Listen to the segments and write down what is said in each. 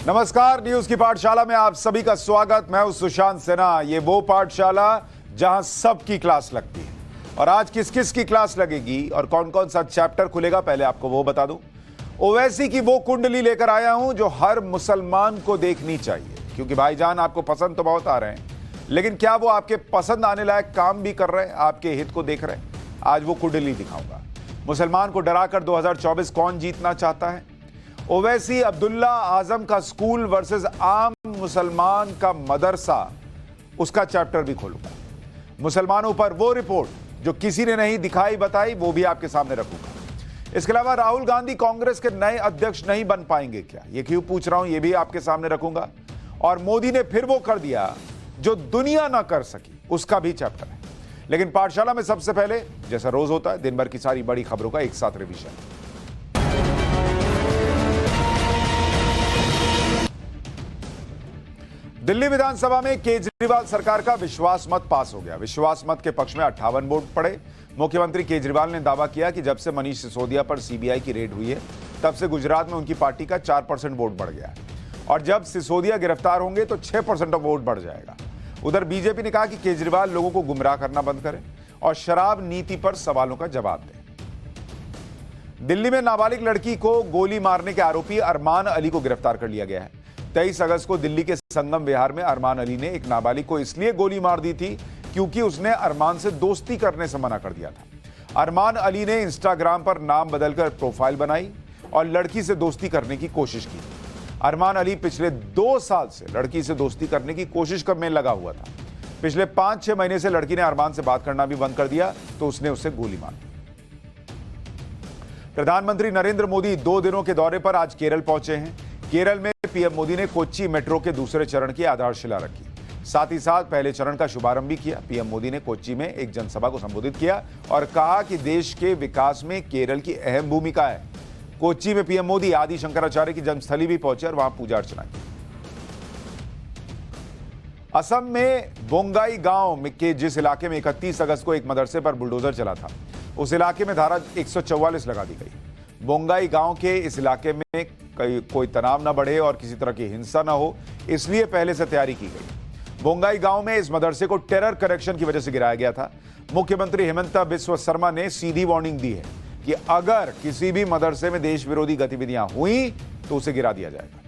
नमस्कार, न्यूज की पाठशाला में आप सभी का स्वागत। मैं हूं सुशांत सिन्हा। ये वो पाठशाला जहां सबकी क्लास लगती है। और आज किस किस की क्लास लगेगी और कौन कौन सा चैप्टर खुलेगा, पहले आपको वो बता दूं। ओवैसी की वो कुंडली लेकर आया हूं जो हर मुसलमान को देखनी चाहिए, क्योंकि भाईजान आपको पसंद तो बहुत आ रहे हैं, लेकिन क्या वो आपके पसंद आने लायक काम भी कर रहे हैं, आपके हित को देख रहे हैं? आज वो कुंडली दिखाऊंगा। मुसलमान को डराकर 2024 कौन जीतना चाहता है? ओवैसी अब्दुल्ला आजम का स्कूल वर्सेस आम मुसलमान का मदरसा, उसका चैप्टर भी खोलूंगा। मुसलमानों पर वो रिपोर्ट जो किसी ने नहीं दिखाई बताई, वो भी आपके सामने रखूंगा। इसके अलावा राहुल गांधी कांग्रेस के नए अध्यक्ष नहीं बन पाएंगे क्या, ये क्यों पूछ रहा हूं, ये भी आपके सामने रखूंगा। और मोदी ने फिर वो कर दिया जो दुनिया ना कर सकी, उसका भी चैप्टर है। लेकिन पाठशाला में सबसे पहले, जैसा रोज होता है, दिन भर की सारी बड़ी खबरों का एक साथ रिवीजन। दिल्ली विधानसभा में केजरीवाल सरकार का विश्वास मत पास हो गया। विश्वास मत के पक्ष में 58 वोट पड़े। मुख्यमंत्री केजरीवाल ने दावा किया कि जब से मनीष सिसोदिया पर सीबीआई की रेड हुई है, तब से गुजरात में उनकी पार्टी का 4% वोट बढ़ गया है, और जब सिसोदिया गिरफ्तार होंगे तो 6% ऑफ वोट बढ़ जाएगा। उधर बीजेपी ने कहा कि केजरीवाल लोगों को गुमराह करना बंद करें और शराब नीति पर सवालों का जवाब दें। दिल्ली में नाबालिग लड़की को गोली मारने के आरोपी अरमान अली को गिरफ्तार कर लिया गया है। 23 अगस्त को दिल्ली के संगम विहार में अरमान अली ने एक नाबालिग को इसलिए गोली मार दी थी क्योंकि उसने अरमान से दोस्ती करने से मना कर दिया था। अरमान अली ने इंस्टाग्राम पर नाम बदलकर प्रोफाइल बनाई और लड़की से दोस्ती करने की कोशिश की। अरमान अली पिछले 2 साल से लड़की से दोस्ती करने की कोशिश में लगा हुआ था। पिछले 5-6 महीने से लड़की ने अरमान से बात करना भी बंद कर दिया तो उसने उसे गोली मार दी। प्रधानमंत्री नरेंद्र मोदी 2 दिनों के दौरे पर आज केरल पहुंचे हैं। केरल में पीएम मोदी ने कोच्चि मेट्रो के दूसरे चरण की आधारशिला रखी, साथ ही साथ पहले चरण का शुभारंभ भी किया। पीएम मोदी ने कोच्चि में एक जनसभा को संबोधित किया और कहा कि देश के विकास में केरल की अहम भूमिका है। कोच्चि में पीएम मोदी आदि शंकराचार्य की जन्मस्थली भी पहुंचे और वहां पूजा अर्चना की। असम में बोंगाई गांव के जिस इलाके में 31 अगस्त को एक मदरसे पर बुलडोजर चला था, उस इलाके में धारा 144 लगा दी गई। बोंगाई गांव के इस इलाके में कोई तनाव न बढ़े और किसी तरह की हिंसा न हो, इसलिए पहले से तैयारी की गई। बोंगाई गांव में इस मदरसे को टेरर करेक्शन की वजह से गिराया गया था। मुख्यमंत्री हिमंता बिस्वा शर्मा ने सीधी वार्निंग दी है कि अगर किसी भी मदरसे में देश विरोधी गतिविधियां हुई तो उसे गिरा दिया जाएगा।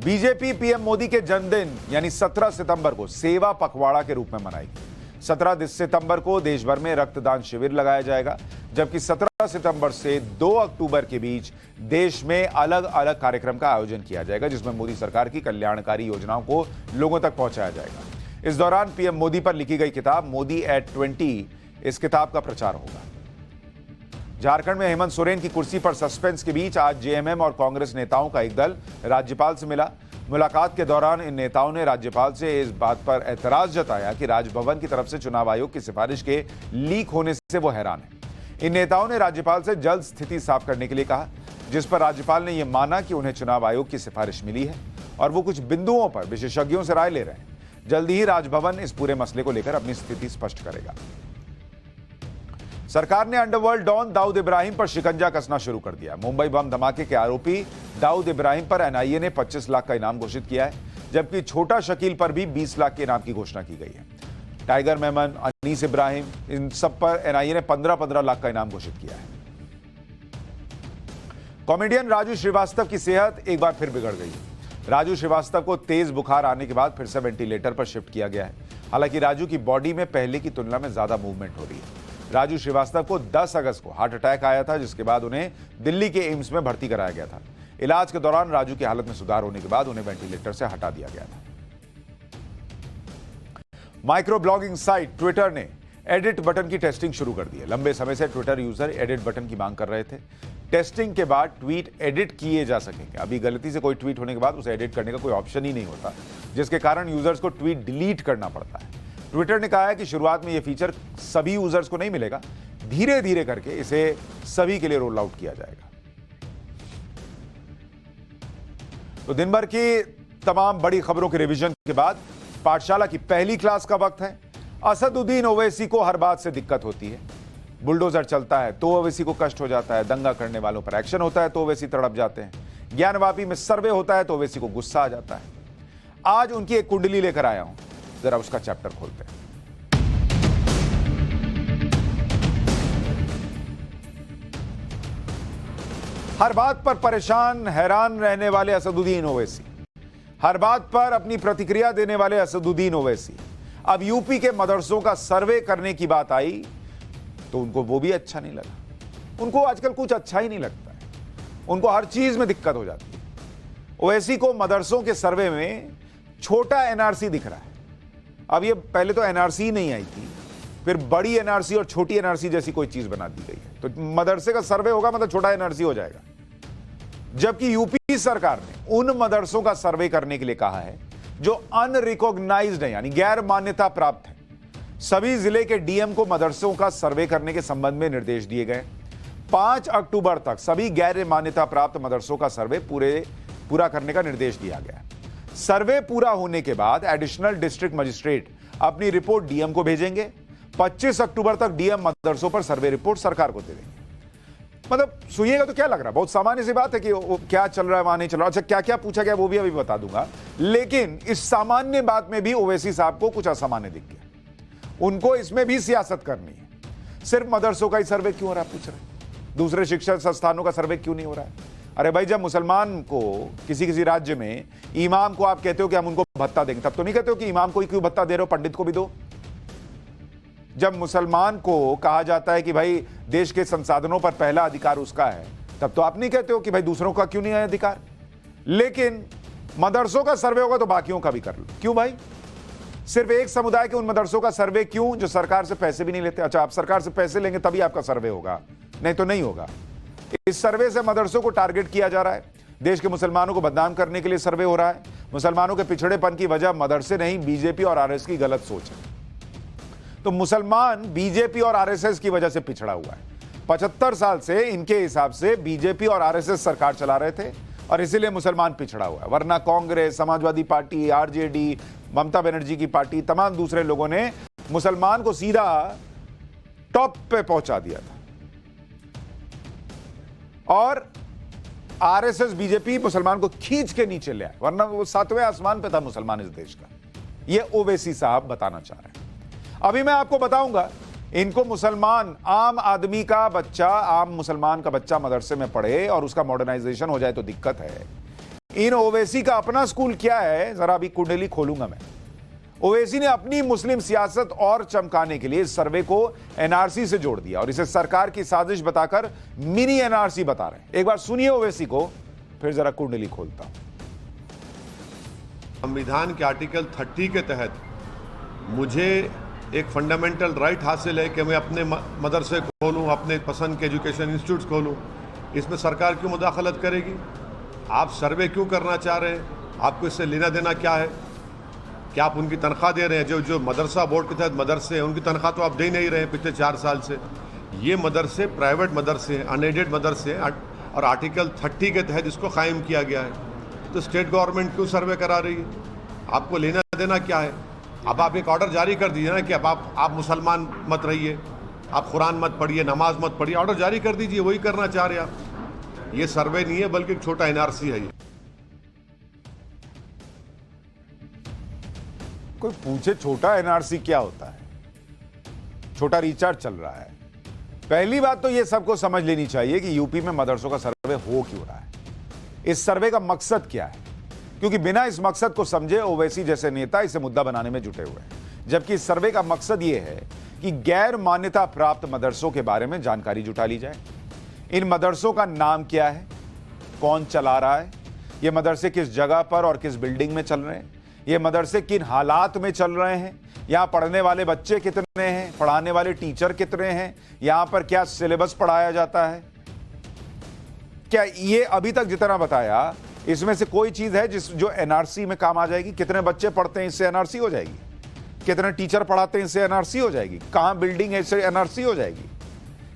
बीजेपी पीएम मोदी के जन्मदिन यानी 17 सितंबर को सेवा पखवाड़ा के रूप में मनाएगी। 17 सितंबर को देश भर में रक्तदान शिविर लगाया जाएगा, जबकि 17 सितंबर से 2 अक्टूबर के बीच देश में अलग अलग कार्यक्रम का आयोजन किया जाएगा, जिसमें मोदी सरकार की कल्याणकारी योजनाओं को लोगों तक पहुंचाया जाएगा। इस दौरान पीएम मोदी पर लिखी गई किताब मोदी एट 20, इस किताब का प्रचार होगा। झारखंड में हेमंत सोरेन की कुर्सी पर सस्पेंस के बीच आज जेएमएम और कांग्रेस नेताओं का एक दल राज्यपाल से मिला। मुलाकात के दौरान इन नेताओं ने राज्यपाल से इस बात पर एतराज जताया कि राजभवन की तरफ से चुनाव आयोग की सिफारिश के लीक होने से वो हैरान है। इन नेताओं ने राज्यपाल से जल्द स्थिति साफ करने के लिए कहा, जिस पर राज्यपाल ने यह माना कि उन्हें चुनाव आयोग की सिफारिश मिली है और वो कुछ बिंदुओं पर विशेषज्ञों से राय ले रहे हैं। जल्दी ही राजभवन इस पूरे मसले को लेकर अपनी स्थिति स्पष्ट करेगा। सरकार ने अंडरवर्ल्ड डॉन दाऊद इब्राहिम पर शिकंजा कसना शुरू कर दिया। मुंबई बम धमाके के आरोपी दाऊद इब्राहिम पर एनआईए ने 25 लाख का इनाम घोषित किया है, जबकि छोटा शकील पर भी 20 लाख के इनाम की घोषणा की गई है। टाइगर मेमन, अनीस इब्राहिम, इन सब पर एनआईए ने 15-15 लाख का इनाम घोषित किया है। कॉमेडियन राजू श्रीवास्तव की सेहत एक बार फिर बिगड़ गई। राजू श्रीवास्तव को तेज बुखार आने के बाद फिर से वेंटिलेटर पर शिफ्ट किया गया है। हालांकि राजू की बॉडी में पहले की तुलना में ज्यादा मूवमेंट हो रही है। राजू श्रीवास्तव को 10 अगस्त को हार्ट अटैक आया था, जिसके बाद उन्हें दिल्ली के एम्स में भर्ती कराया गया था। इलाज के दौरान राजू की हालत में सुधार होने के बाद उन्हें वेंटिलेटर से हटा दिया गया था। माइक्रो ब्लॉगिंग साइट ट्विटर ने एडिट बटन की टेस्टिंग शुरू कर दी है। लंबे समय से ट्विटर यूजर एडिट बटन की मांग कर रहे थे। टेस्टिंग के बाद ट्वीट एडिट किए जा सकेंगे। अभी गलती से कोई ट्वीट होने के बाद उसे एडिट करने का कोई ऑप्शन ही नहीं होता, जिसके कारण यूजर्स को ट्वीट डिलीट करना पड़ता है। ट्विटर ने कहा है कि शुरुआत में यह फीचर सभी यूजर्स को नहीं मिलेगा, धीरे धीरे करके इसे सभी के लिए रोल आउट किया जाएगा। तो दिन भर की तमाम बड़ी खबरों के रिवीजन के बाद पाठशाला की पहली क्लास का वक्त है। असदुद्दीन ओवैसी को हर बात से दिक्कत होती है। बुलडोजर चलता है तो ओवैसी को कष्ट हो जाता है, दंगा करने वालों पर एक्शन होता है तो ओवैसी तड़प जाते हैं। ज्ञानवापी में सर्वे होता है तो ओवैसी को गुस्सा आ जाता है। आज उनकी एक कुंडली लेकर आया हूं, जरा उसका चैप्टर खोलते हैं। हर बात पर परेशान हैरान रहने वाले असदुद्दीन ओवैसी, हर बात पर अपनी प्रतिक्रिया देने वाले असदुद्दीन ओवैसी, अब यूपी के मदरसों का सर्वे करने की बात आई तो उनको वो भी अच्छा नहीं लगा। उनको आजकल कुछ अच्छा ही नहीं लगता है, उनको हर चीज में दिक्कत हो जाती है। ओवैसी को मदरसों के सर्वे में छोटा एनआरसी दिख रहा है। अब ये पहले तो एनआरसी नहीं आई थी, फिर बड़ी एनआरसी और छोटी एनआरसी जैसी कोई चीज बना दी गई है, तो मदरसे का सर्वे होगा मतलब छोटा एनआरसी हो जाएगा। जबकि यूपी सरकार ने उन मदरसों का सर्वे करने के लिए कहा है जो अनरिकॉग्नाइज्ड है, यानी गैर मान्यता प्राप्त है। सभी जिले के डीएम को मदरसों का सर्वे करने के संबंध में निर्देश दिए गए। 5 अक्टूबर तक सभी गैर मान्यता प्राप्त मदरसों का सर्वे पूरा करने का निर्देश दिया गया। सर्वे पूरा होने के बाद एडिशनल डिस्ट्रिक्ट मजिस्ट्रेट अपनी रिपोर्ट डीएम को भेजेंगे। 25 अक्टूबर तक डीएम मदरसों पर सर्वे रिपोर्ट सरकार को दे देंगे। मतलब सुनिएगा तो क्या लग रहा है, बहुत सामान्य सी बात है कि क्या चल रहा है वहां नहीं चल रहा। अच्छा, क्या क्या पूछा गया वो भी अभी बता दूंगा, लेकिन इस सामान्य बात में भी ओवैसी साहब को कुछ असामान्य दिख गया। उनको इसमें भी सियासत करनी है। सिर्फ मदरसों का ही सर्वे क्यों हो रहा है पूछ रहे, दूसरे शिक्षा संस्थानों का सर्वे क्यों नहीं हो रहा है? अरे भाई, जब मुसलमान को किसी राज्य में इमाम को आप कहते हो कि हम उनको भत्ता देंगे, तब तो नहीं कहते हो कि इमाम को ही क्यों भत्ता दे रहे हो, पंडित को भी दो। जब मुसलमान को कहा जाता है कि भाई देश के संसाधनों पर पहला अधिकार उसका है, तब तो आप नहीं कहते हो कि भाई दूसरों का क्यों नहीं है अधिकार। लेकिन मदरसों का सर्वे होगा तो बाकियों का भी कर लो। क्यों भाई? सिर्फ एक समुदाय के उन मदरसों का सर्वे क्यों जो सरकार से पैसे भी नहीं लेते? अच्छा, आप सरकार से पैसे लेंगे तभी आपका सर्वे होगा, नहीं तो नहीं होगा। इस सर्वे से मदरसों को टारगेट किया जा रहा है। देश के मुसलमानों को बदनाम करने के लिए सर्वे हो रहा है। मुसलमानों के पिछड़ेपन की वजह मदरसे नहीं, बीजेपी और आरएसएस की गलत सोच है। तो मुसलमान बीजेपी और आरएसएस की वजह से पिछड़ा हुआ है। 75 साल से इनके हिसाब से बीजेपी और आरएसएस सरकार चला रहे थे और इसीलिए मुसलमान पिछड़ा हुआ है। वरना कांग्रेस, समाजवादी पार्टी, आरजेडी, ममता बनर्जी की पार्टी, तमाम दूसरे लोगों ने मुसलमान को सीधा टॉप पे पहुंचा दिया था। और आरएसएस, बीजेपी मुसलमान को खींच के नीचे ले आए, वरना वो 7वें आसमान पे था मुसलमान इस देश का। ये ओवैसी साहब बताना चाह रहे हैं। अभी मैं आपको बताऊंगा, इनको मुसलमान, आम आदमी का बच्चा, आम मुसलमान का बच्चा मदरसे में पढ़े और उसका मॉडर्नाइजेशन हो जाए तो दिक्कत है। इन ओवैसी का अपना स्कूल क्या है, जरा अभी कुंडली खोलूंगा मैं। ओवैसी ने अपनी मुस्लिम सियासत और चमकाने के लिए इस सर्वे को एनआरसी से जोड़ दिया और इसे सरकार की साजिश बताकर मिनी एनआरसी बता रहे हैं। एक बार सुनिए ओवैसी को, फिर जरा कुंडली खोलता हूं। संविधान के आर्टिकल 30 के तहत मुझे एक फंडामेंटल राइट हासिल है कि मैं अपने मदरसे खोलूं, अपने पसंद के एजुकेशन इंस्टीट्यूट्स खोलूं। इसमें सरकार क्यों मुदाखलत करेगी? आप सर्वे क्यों करना चाह रहे हैं? आपको इससे लेना देना क्या है? क्या आप उनकी तनख्वाह दे रहे हैं? जो मदरसा बोर्ड के तहत मदरसे हैं, उनकी तनख्वाह तो आप दे नहीं रहे हैं पिछले 4 साल से। ये मदरसे प्राइवेट मदरसे हैं, अनएडेड मदरसे हैं और आर्टिकल 30 के तहत इसको कायम किया गया है। तो स्टेट गवर्नमेंट क्यों सर्वे करा रही है? आपको लेना देना क्या है? अब आप एक ऑर्डर जारी कर दीजिए ना कि अब आप मुसलमान मत रहिए, आप कुरान मत पढ़िए, नमाज मत पढ़िए, ऑर्डर जारी कर दीजिए। वही करना चाह रहे आप। ये सर्वे नहीं है बल्कि एक छोटा एनआरसी है। ये कोई पूछे छोटा एनआरसी क्या होता है? छोटा रिचार्ज चल रहा है। पहली बात तो ये सबको समझ लेनी चाहिए कि यूपी में मदरसों का सर्वे हो क्यों रहा है, इस सर्वे का मकसद क्या है। क्योंकि बिना इस मकसद को समझे ओवैसी जैसे नेता इसे मुद्दा बनाने में जुटे हुए हैं। जबकि इस सर्वे का मकसद यह है कि गैर मान्यता प्राप्त मदरसों के बारे में जानकारी जुटा ली जाए। इन मदरसों का नाम क्या है, कौन चला रहा है, ये मदरसे किस जगह पर और किस बिल्डिंग में चल रहे हैं, ये मदरसे किन हालात में चल रहे हैं, यहाँ पढ़ने वाले बच्चे कितने हैं, पढ़ाने वाले टीचर कितने हैं, यहाँ पर क्या सिलेबस पढ़ाया जाता है। क्या ये अभी तक जितना बताया इसमें से कोई चीज है जो एनआरसी में काम आ जाएगी? कितने बच्चे पढ़ते हैं इससे एनआरसी हो जाएगी? कितने टीचर पढ़ाते हैं इससे एनआरसी हो जाएगी? कहां बिल्डिंग है इससे एनआरसी हो जाएगी?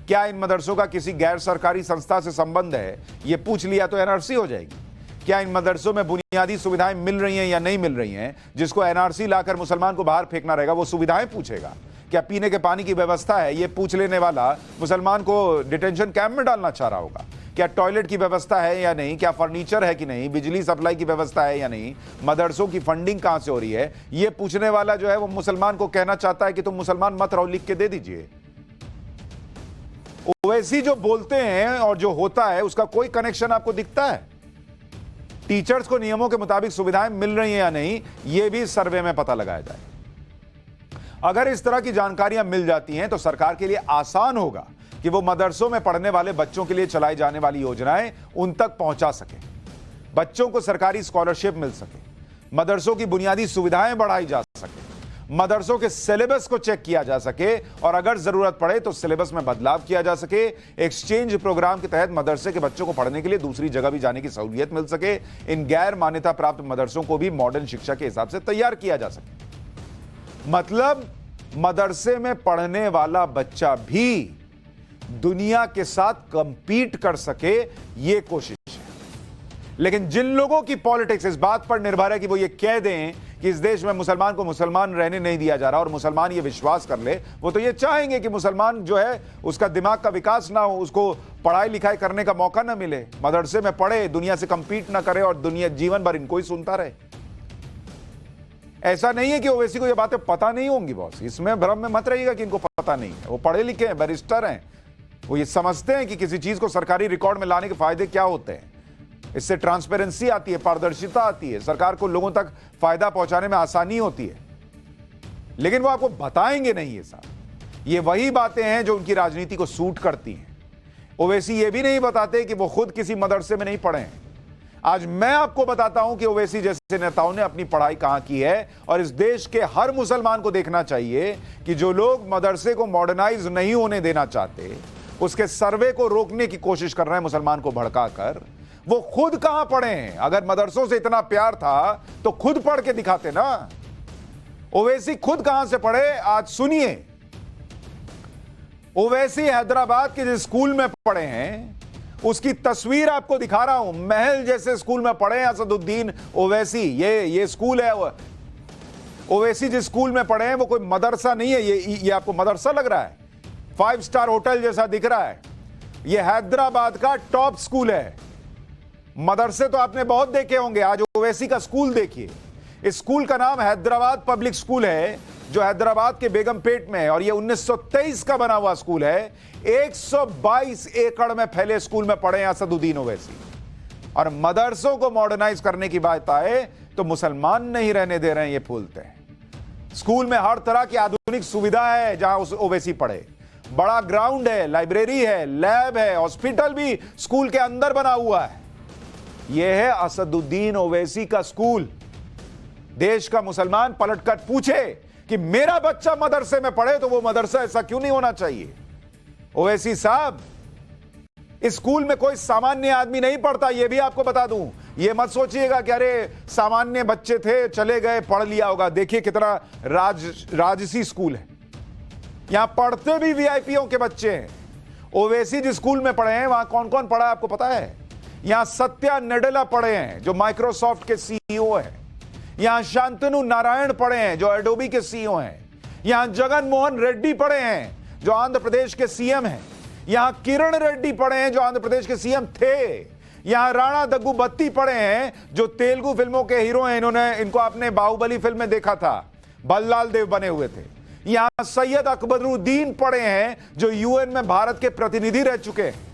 क्या इन मदरसों का किसी गैर सरकारी संस्था से संबंध है, ये पूछ लिया तो एनआरसी हो जाएगी? क्या इन मदरसों में बुनियादी सुविधाएं मिल रही हैं या नहीं मिल रही हैं, जिसको एनआरसी लाकर मुसलमान को बाहर फेंकना रहेगा, वो सुविधाएं पूछेगा? क्या पीने के पानी की व्यवस्था है, ये पूछ लेने वाला मुसलमान को डिटेंशन कैंप में डालना चाह रहा होगा? क्या टॉयलेट की व्यवस्था है या नहीं, क्या फर्नीचर है कि नहीं, बिजली सप्लाई की व्यवस्था है या नहीं, मदरसों की फंडिंग कहां से हो रही है, ये पूछने वाला जो है वो मुसलमान को कहना चाहता है कि तुम मुसलमान मत रहो, लिख के दे दीजिए। ओवैसी जो बोलते हैं और जो होता है उसका कोई कनेक्शन आपको दिखता है? टीचर्स को नियमों के मुताबिक सुविधाएं मिल रही हैं या नहीं, यह भी सर्वे में पता लगाया जाए। अगर इस तरह की जानकारियां मिल जाती हैं तो सरकार के लिए आसान होगा कि वो मदरसों में पढ़ने वाले बच्चों के लिए चलाई जाने वाली योजनाएं उन तक पहुंचा सके, बच्चों को सरकारी स्कॉलरशिप मिल सके, मदरसों की बुनियादी सुविधाएं बढ़ाई जा सके, मदरसों के सिलेबस को चेक किया जा सके और अगर जरूरत पड़े तो सिलेबस में बदलाव किया जा सके, एक्सचेंज प्रोग्राम के तहत मदरसे के बच्चों को पढ़ने के लिए दूसरी जगह भी जाने की सहूलियत मिल सके, इन गैर मान्यता प्राप्त मदरसों को भी मॉडर्न शिक्षा के हिसाब से तैयार किया जा सके। मतलब मदरसे में पढ़ने वाला बच्चा भी दुनिया के साथ कंपीट कर सके, यह कोशिश है। लेकिन जिन लोगों की पॉलिटिक्स इस बात पर निर्भर है कि वो ये कह दें कि इस देश में मुसलमान को मुसलमान रहने नहीं दिया जा रहा और मुसलमान ये विश्वास कर ले, वो तो ये चाहेंगे कि मुसलमान जो है उसका दिमाग का विकास ना हो, उसको पढ़ाई लिखाई करने का मौका ना मिले, मदरसे में पढ़े, दुनिया से कंपीट ना करे और दुनिया जीवन भर इनको ही सुनता रहे। ऐसा नहीं है कि ओवैसी को ये बातें पता नहीं होंगी बॉस, इसमें भ्रम में मत रहिएगा कि इनको पता नहीं है। वो पढ़े लिखे हैं, बैरिस्टर हैं, वो ये समझते हैं कि किसी चीज को सरकारी रिकॉर्ड में लाने के फायदे क्या होते हैं। इससे ट्रांसपेरेंसी आती है, पारदर्शिता आती है, सरकार को लोगों तक फायदा पहुंचाने में आसानी होती है। लेकिन वो आपको बताएंगे नहीं ये साहब। ये वही बातें हैं जो उनकी राजनीति को सूट करती हैं। ओवैसी ये भी नहीं बताते कि वो खुद किसी मदरसे में नहीं पढ़े हैं। आज मैं आपको बताता हूं कि ओवैसी जैसे नेताओं ने अपनी पढ़ाई कहां की है और इस देश के हर मुसलमान को देखना चाहिए कि जो लोग मदरसे को मॉडर्नाइज नहीं होने देना चाहते, उसके सर्वे को रोकने की कोशिश कर रहे हैं मुसलमान को भड़काकर, वो खुद कहां पढ़े हैं। अगर मदरसों से इतना प्यार था तो खुद पढ़ के दिखाते ना। ओवैसी खुद कहां से पढ़े, आज सुनिए। ओवैसी हैदराबाद के जिस स्कूल में पढ़े हैं उसकी तस्वीर आपको दिखा रहा हूं। महल जैसे स्कूल में पढ़े असदुद्दीन ओवैसी, ये स्कूल है। ओवैसी जिस स्कूल में पढ़े हैं वो कोई मदरसा नहीं है। ये आपको मदरसा लग रहा है, 5 स्टार होटल जैसा दिख रहा है। ये हैदराबाद का टॉप स्कूल है। मदरसे तो आपने बहुत देखे होंगे, आज ओवैसी का स्कूल देखिए। इस स्कूल का नाम हैदराबाद पब्लिक स्कूल है, जो हैदराबाद के बेगमपेट में है और यह 1923 का बना हुआ स्कूल है। 122 एकड़ में फैले स्कूल में पढ़े हैं असदुद्दीन ओवैसी। और मदरसों को मॉडर्नाइज करने की बात आए तो मुसलमान नहीं रहने दे रहे हैं, ये भूलते हैं। स्कूल में हर तरह की आधुनिक सुविधा है जहां ओवैसी पढ़े। बड़ा ग्राउंड है, लाइब्रेरी है, लैब है, हॉस्पिटल भी स्कूल के अंदर बना हुआ है। यह है असदुद्दीन ओवैसी का स्कूल। देश का मुसलमान पलटकर पूछे कि मेरा बच्चा मदरसे में पढ़े तो वो मदरसा ऐसा क्यों नहीं होना चाहिए। ओवैसी साहब, इस स्कूल में कोई सामान्य आदमी नहीं पढ़ता, यह भी आपको बता दूं। यह मत सोचिएगा कि अरे सामान्य बच्चे थे, चले गए, पढ़ लिया होगा। देखिए कितना राजसी स्कूल है। यहां पढ़ते भी वीआईपीओ के बच्चे हैं। ओवैसी जिस स्कूल में पढ़े हैं वहां कौन कौन पढ़ा है आपको पता है? यहां सत्या नडेला पढ़े हैं जो माइक्रोसॉफ्ट के सीईओ हैं। यहां शांतनु नारायण पढ़े हैं जो एडोबी के सीईओ हैं। यहां जगन मोहन रेड्डी पढ़े हैं जो आंध्र प्रदेश के सीएम हैं। यहां किरण रेड्डी पढ़े हैं जो आंध्र प्रदेश के सीएम थे। यहां राणा दग्गुबत्ती पढ़े हैं जो तेलुगु फिल्मों के हीरो हैं। इनको आपने बाहुबली फिल्म में देखा था, बल्लाल देव बने हुए थे। यहां सैयद अकबरुद्दीन पढ़े हैं जो यूएन में भारत के प्रतिनिधि रह चुके हैं।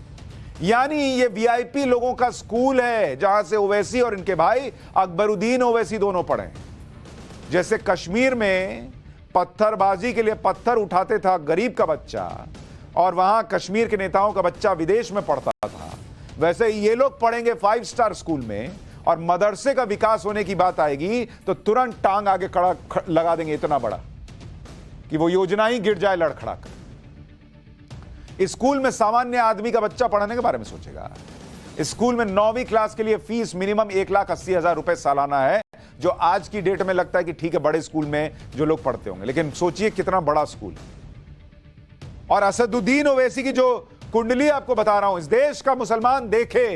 यानी ये वीआईपी लोगों का स्कूल है जहां से ओवैसी और इनके भाई अकबरुद्दीन ओवैसी दोनों पढ़े। जैसे कश्मीर में पत्थरबाजी के लिए पत्थर उठाते था गरीब का बच्चा और वहां कश्मीर के नेताओं का बच्चा विदेश में पढ़ता था, वैसे ये लोग पढ़ेंगे 5 स्टार स्कूल में और मदरसे का विकास होने की बात आएगी तो तुरंत टांग आगे खड़ा लगा देंगे, इतना बड़ा कि वो योजना ही गिर जाए लड़खड़ाकर। इस स्कूल में सामान्य आदमी का बच्चा पढ़ने के बारे में सोचेगा। इस स्कूल में 9वीं क्लास के लिए फीस मिनिमम 1,80,000 रुपए सालाना है, जो आज की डेट में लगता है कि ठीक है बड़े स्कूल में जो लोग पढ़ते होंगे, लेकिन सोचिए कितना बड़ा स्कूल है। और असदुद्दीन ओवैसी की जो कुंडली आपको बता रहा हूं, इस देश का मुसलमान देखे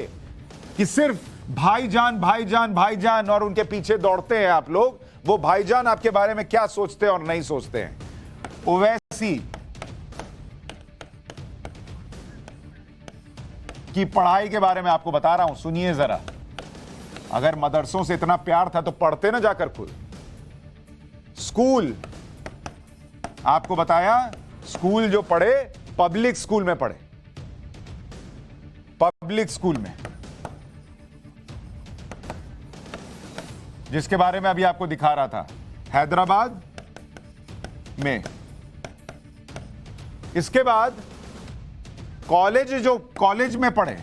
कि सिर्फ भाईजान भाईजान भाईजान और उनके पीछे दौड़ते हैं आप लोग, वो भाईजान आपके बारे में क्या सोचते हैं और नहीं सोचते हैं। ओवैसी की पढ़ाई के बारे में आपको बता रहा हूं, सुनिए जरा। अगर मदरसों से इतना प्यार था तो पढ़ते ना जाकर खुद। स्कूल, आपको बताया, स्कूल जो पढ़े पब्लिक स्कूल में पढ़े, पब्लिक स्कूल में, जिसके बारे में अभी आपको दिखा रहा था, हैदराबाद में। इसके बाद कॉलेज, जो कॉलेज में पढ़े,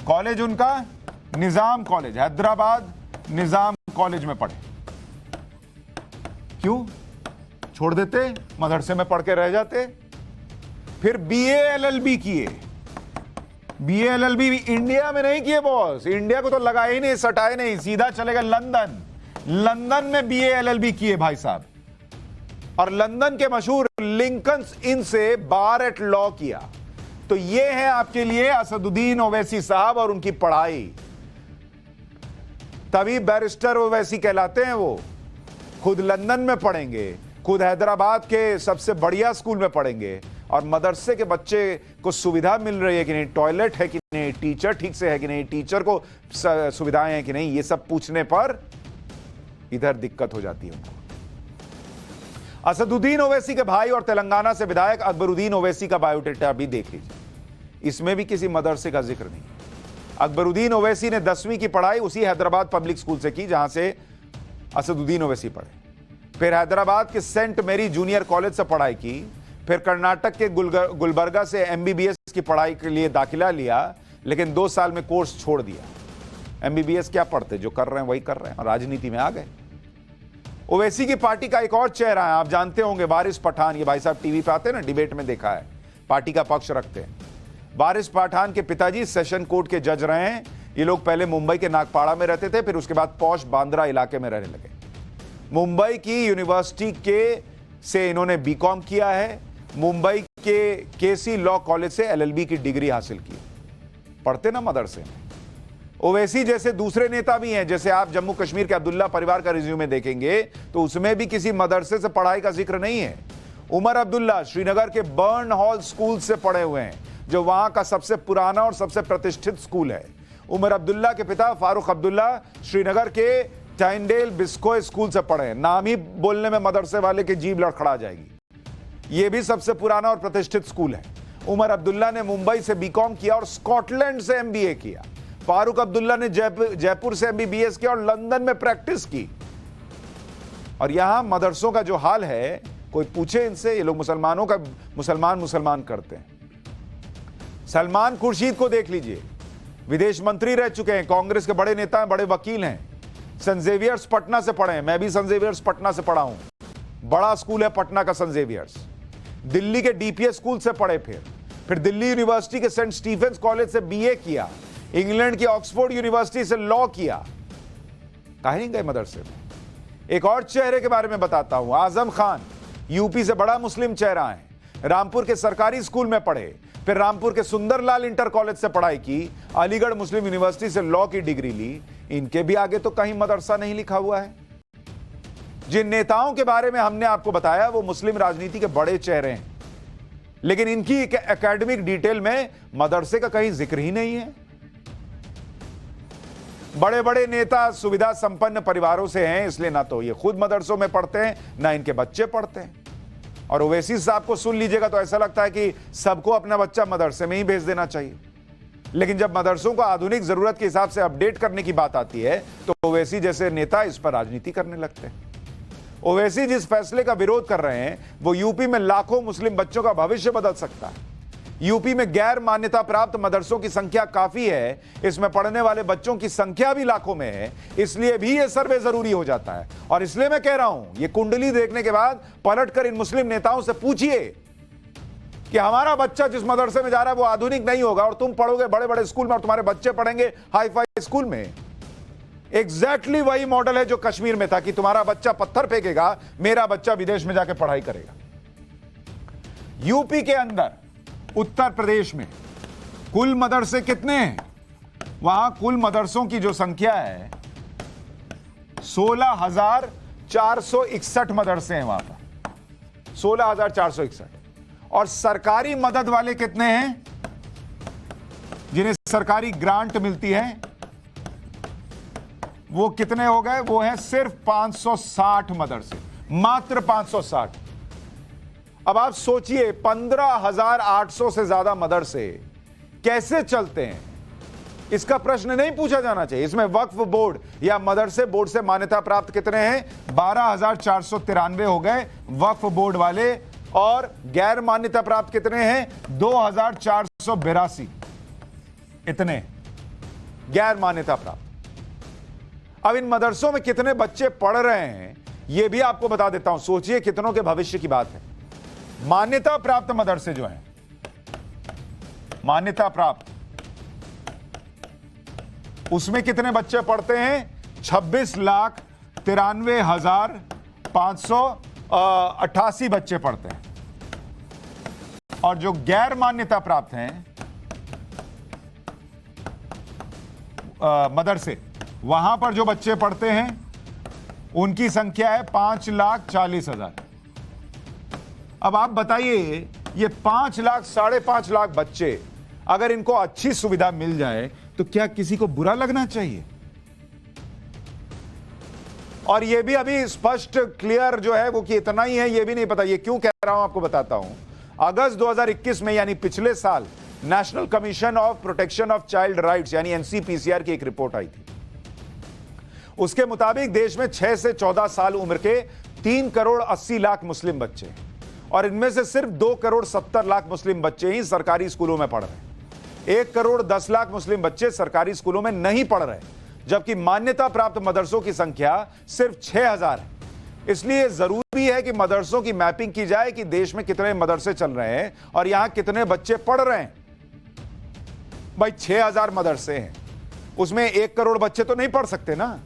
कॉलेज उनका निजाम कॉलेज, हैदराबाद निजाम कॉलेज में पढ़े। क्यों छोड़ देते, मदरसे में पढ़ के रह जाते। फिर बीए एलएलबी किए। बीए एलएलबी भी इंडिया में नहीं किए बॉस, इंडिया को तो लगाए ही नहीं, सटाए नहीं, सीधा चले गए लंदन। लंदन में बीए एलएलबी किए भाई साहब, और लंदन के मशहूर लिंकन्स इन से बार एट लॉ किया। तो ये है आपके लिए असदुद्दीन ओवैसी साहब और उनकी पढ़ाई, तभी बैरिस्टर ओवैसी कहलाते हैं वो। खुद लंदन में पढ़ेंगे, खुद हैदराबाद के सबसे बढ़िया स्कूल में पढ़ेंगे, और मदरसे के बच्चे को सुविधा मिल रही है कि नहीं, टॉयलेट है कि नहीं, टीचर ठीक से है कि नहीं, टीचर को सुविधाएं हैं कि नहीं, ये सब पूछने पर इधर दिक्कत हो जाती है उनको। असदुद्दीन ओवैसी के भाई और तेलंगाना से विधायक अकबरुद्दीन ओवैसी का बायोडेटा भी देख लीजिए, इसमें भी किसी मदरसे का जिक्र नहीं। अकबरुद्दीन ओवैसी ने 10वीं की पढ़ाई उसी हैदराबाद पब्लिक स्कूल से की जहां से असदुद्दीन ओवैसी पढ़े। फिर हैदराबाद के सेंट मेरी जूनियर कॉलेज से पढ़ाई की। फिर कर्नाटक के गुलबर्गा से एमबीबीएस की पढ़ाई के लिए दाखिला लिया, लेकिन 2 साल में कोर्स छोड़ दिया। एमबीबीएस क्या पढ़ते, जो कर रहे हैं वही कर रहे हैं, और राजनीति में आ गए। ओवैसी की पार्टी का एक और चेहरा है, आप जानते होंगे, वारिस पठान। ये भाई साहब टीवी पे आते हैं ना, डिबेट में देखा है, पार्टी का पक्ष रखते हैं। वारिस पठान के पिताजी सेशन कोर्ट के जज रहे हैं। ये लोग पहले मुंबई के नागपाड़ा में रहते थे, फिर उसके बाद पौष बांद्रा इलाके में रहने लगे। मुंबई की यूनिवर्सिटी के से इन्होंने बीकॉम किया है। मुंबई के केसी लॉ कॉलेज से एलएलबी की डिग्री हासिल की। पढ़ते ना मदरसे में। ओवैसी जैसे दूसरे नेता भी हैं, जैसे आप जम्मू कश्मीर के अब्दुल्ला परिवार का रिज्यूमे देखेंगे तो उसमें भी किसी मदरसे से पढ़ाई का जिक्र नहीं है। उमर अब्दुल्ला श्रीनगर के बर्न हॉल स्कूल से पढ़े हुए हैं, जो वहां का सबसे पुराना और सबसे प्रतिष्ठित स्कूल है। उमर अब्दुल्ला के पिता फारूक अब्दुल्ला श्रीनगर के टाइंडेल बिस्कोय स्कूल से पढ़े हैं। नाम ही बोलने में मदरसे वाले की जीभ लड़खड़ा जाएगी। यह भी सबसे पुराना और प्रतिष्ठित स्कूल है। उमर अब्दुल्ला ने मुंबई से बीकॉम किया और स्कॉटलैंड से एमबीए किया। फारूक अब्दुल्ला ने जयपुर से एमबीबीएस किया और लंदन में प्रैक्टिस की। और यहां मदरसों का जो हाल है, कोई पूछे इनसे, ये लोग मुसलमानों का मुसलमान करते हैं। सलमान खुर्शीद को देख लीजिए, विदेश मंत्री रह चुके हैं, कांग्रेस के बड़े नेता हैं, बड़े वकील हैं। सेंट जेवियर्स पटना से पढ़े हैं, मैं भी सेंट जेवियर्स पटना से पढ़ा हूं, बड़ा स्कूल है पटना का सेंट जेवियर्स। दिल्ली के डीपीएस स्कूल से पढ़े, फिर दिल्ली यूनिवर्सिटी के सेंट स्टीफेंस कॉलेज से बीए किया, इंग्लैंड की ऑक्सफोर्ड यूनिवर्सिटी से लॉ किया। काहे नहीं गए मदरसे में। एक और चेहरे के बारे में बताता हूं, आजम खान, यूपी से बड़ा मुस्लिम चेहरा है। रामपुर के सरकारी स्कूल में पढ़े, फिर रामपुर के सुंदरलाल इंटर कॉलेज से पढ़ाई की, अलीगढ़ मुस्लिम यूनिवर्सिटी से लॉ की डिग्री ली। इनके भी आगे तो कहीं मदरसा नहीं लिखा हुआ है। जिन नेताओं के बारे में हमने आपको बताया वो मुस्लिम राजनीति के बड़े चेहरे हैं, लेकिन इनकी एकेडमिक डिटेल में मदरसे का कहीं जिक्र ही नहीं है। बड़े बड़े नेता सुविधा संपन्न परिवारों से हैं, इसलिए ना तो ये खुद मदरसों में पढ़ते हैं, ना इनके बच्चे पढ़ते हैं। और ओवैसी साहब को सुन लीजिएगा तो ऐसा लगता है कि सबको अपना बच्चा मदरसे में ही भेज देना चाहिए, लेकिन जब मदरसों को आधुनिक जरूरत के हिसाब से अपडेट करने की बात आती है तो ओवैसी जैसे नेता इस पर राजनीति करने लगते हैं। ओवैसी जिस फैसले का विरोध कर रहे हैं वो यूपी में लाखों मुस्लिम बच्चों का भविष्य बदल सकता है। यूपी में गैर मान्यता प्राप्त मदरसों की संख्या काफी है, इसमें पढ़ने वाले बच्चों की संख्या भी लाखों में है, इसलिए भी यह सर्वे जरूरी हो जाता है। और इसलिए मैं कह रहा हूं, यह कुंडली देखने के बाद पलटकर इन मुस्लिम नेताओं से पूछिए कि हमारा बच्चा जिस मदरसे में जा रहा है वो आधुनिक नहीं होगा और तुम पढ़ोगे बड़े बड़े स्कूल में और तुम्हारे बच्चे पढ़ेंगे हाई फाई स्कूल में। एग्जैक्टली वही मॉडल है जो कश्मीर में था कि तुम्हारा बच्चा पत्थर फेंकेगा, मेरा बच्चा विदेश में जाकर पढ़ाई करेगा। यूपी के अंदर उत्तर प्रदेश में कुल मदरसे कितने हैं? वहां कुल मदरसों की जो संख्या है 16,461 मदरसे हैं वहां पर, 16,461। और सरकारी मदद वाले कितने हैं? जिन्हें सरकारी ग्रांट मिलती है, वो कितने हो गए? वो है सिर्फ 560 मदरसे, मात्र 560। अब आप सोचिए 15,800 से ज्यादा मदरसे कैसे चलते हैं? इसका प्रश्न नहीं पूछा जाना चाहिए। इसमें वक्फ बोर्ड या मदरसे बोर्ड से मान्यता प्राप्त कितने हैं? 12,493 हो गए वक्फ बोर्ड वाले, और गैर मान्यता प्राप्त कितने हैं? 2,482। इतने गैर मान्यता प्राप्त। अब इन मदरसों में कितने बच्चे पढ़ रहे हैं यह भी आपको बता देता हूं। सोचिए कितनों के भविष्य की बात है। मान्यता प्राप्त मदरसे जो हैं, मान्यता प्राप्त, उसमें कितने बच्चे पढ़ते हैं? 26,93,588 बच्चे पढ़ते हैं। और जो गैर मान्यता प्राप्त हैं मदरसे, वहां पर जो बच्चे पढ़ते हैं उनकी संख्या है 5,40,000। अब आप बताइए, ये 5 लाख 5.5 लाख बच्चे, अगर इनको अच्छी सुविधा मिल जाए तो क्या किसी को बुरा लगना चाहिए? और ये भी अभी स्पष्ट क्लियर जो है वो कि इतना ही है, ये भी नहीं पता। ये क्यों कह रहा हूं आपको बताता हूं। अगस्त 2021 में, यानी पिछले साल, national commission of protection of child rights यानी एनसीपीसीआर की एक रिपोर्ट आई थी। उसके मुताबिक देश में 6 से 14 साल उम्र के 3 करोड़ 80 लाख मुस्लिम बच्चे, और इनमें से सिर्फ 2 करोड़ 70 लाख मुस्लिम बच्चे ही सरकारी स्कूलों में पढ़ रहे हैं। 1 करोड़ 10 लाख मुस्लिम बच्चे सरकारी स्कूलों में नहीं पढ़ रहे, जबकि मान्यता प्राप्त मदरसों की संख्या सिर्फ 6,000 है। इसलिए जरूरी है कि मदरसों की मैपिंग की जाए कि देश में कितने मदरसे चल रहे हैं और यहां कितने बच्चे पढ़ रहे हैं। भाई 6,000 मदरसे हैं, उसमें 1 करोड़ बच्चे तो नहीं पढ़ सकते ना।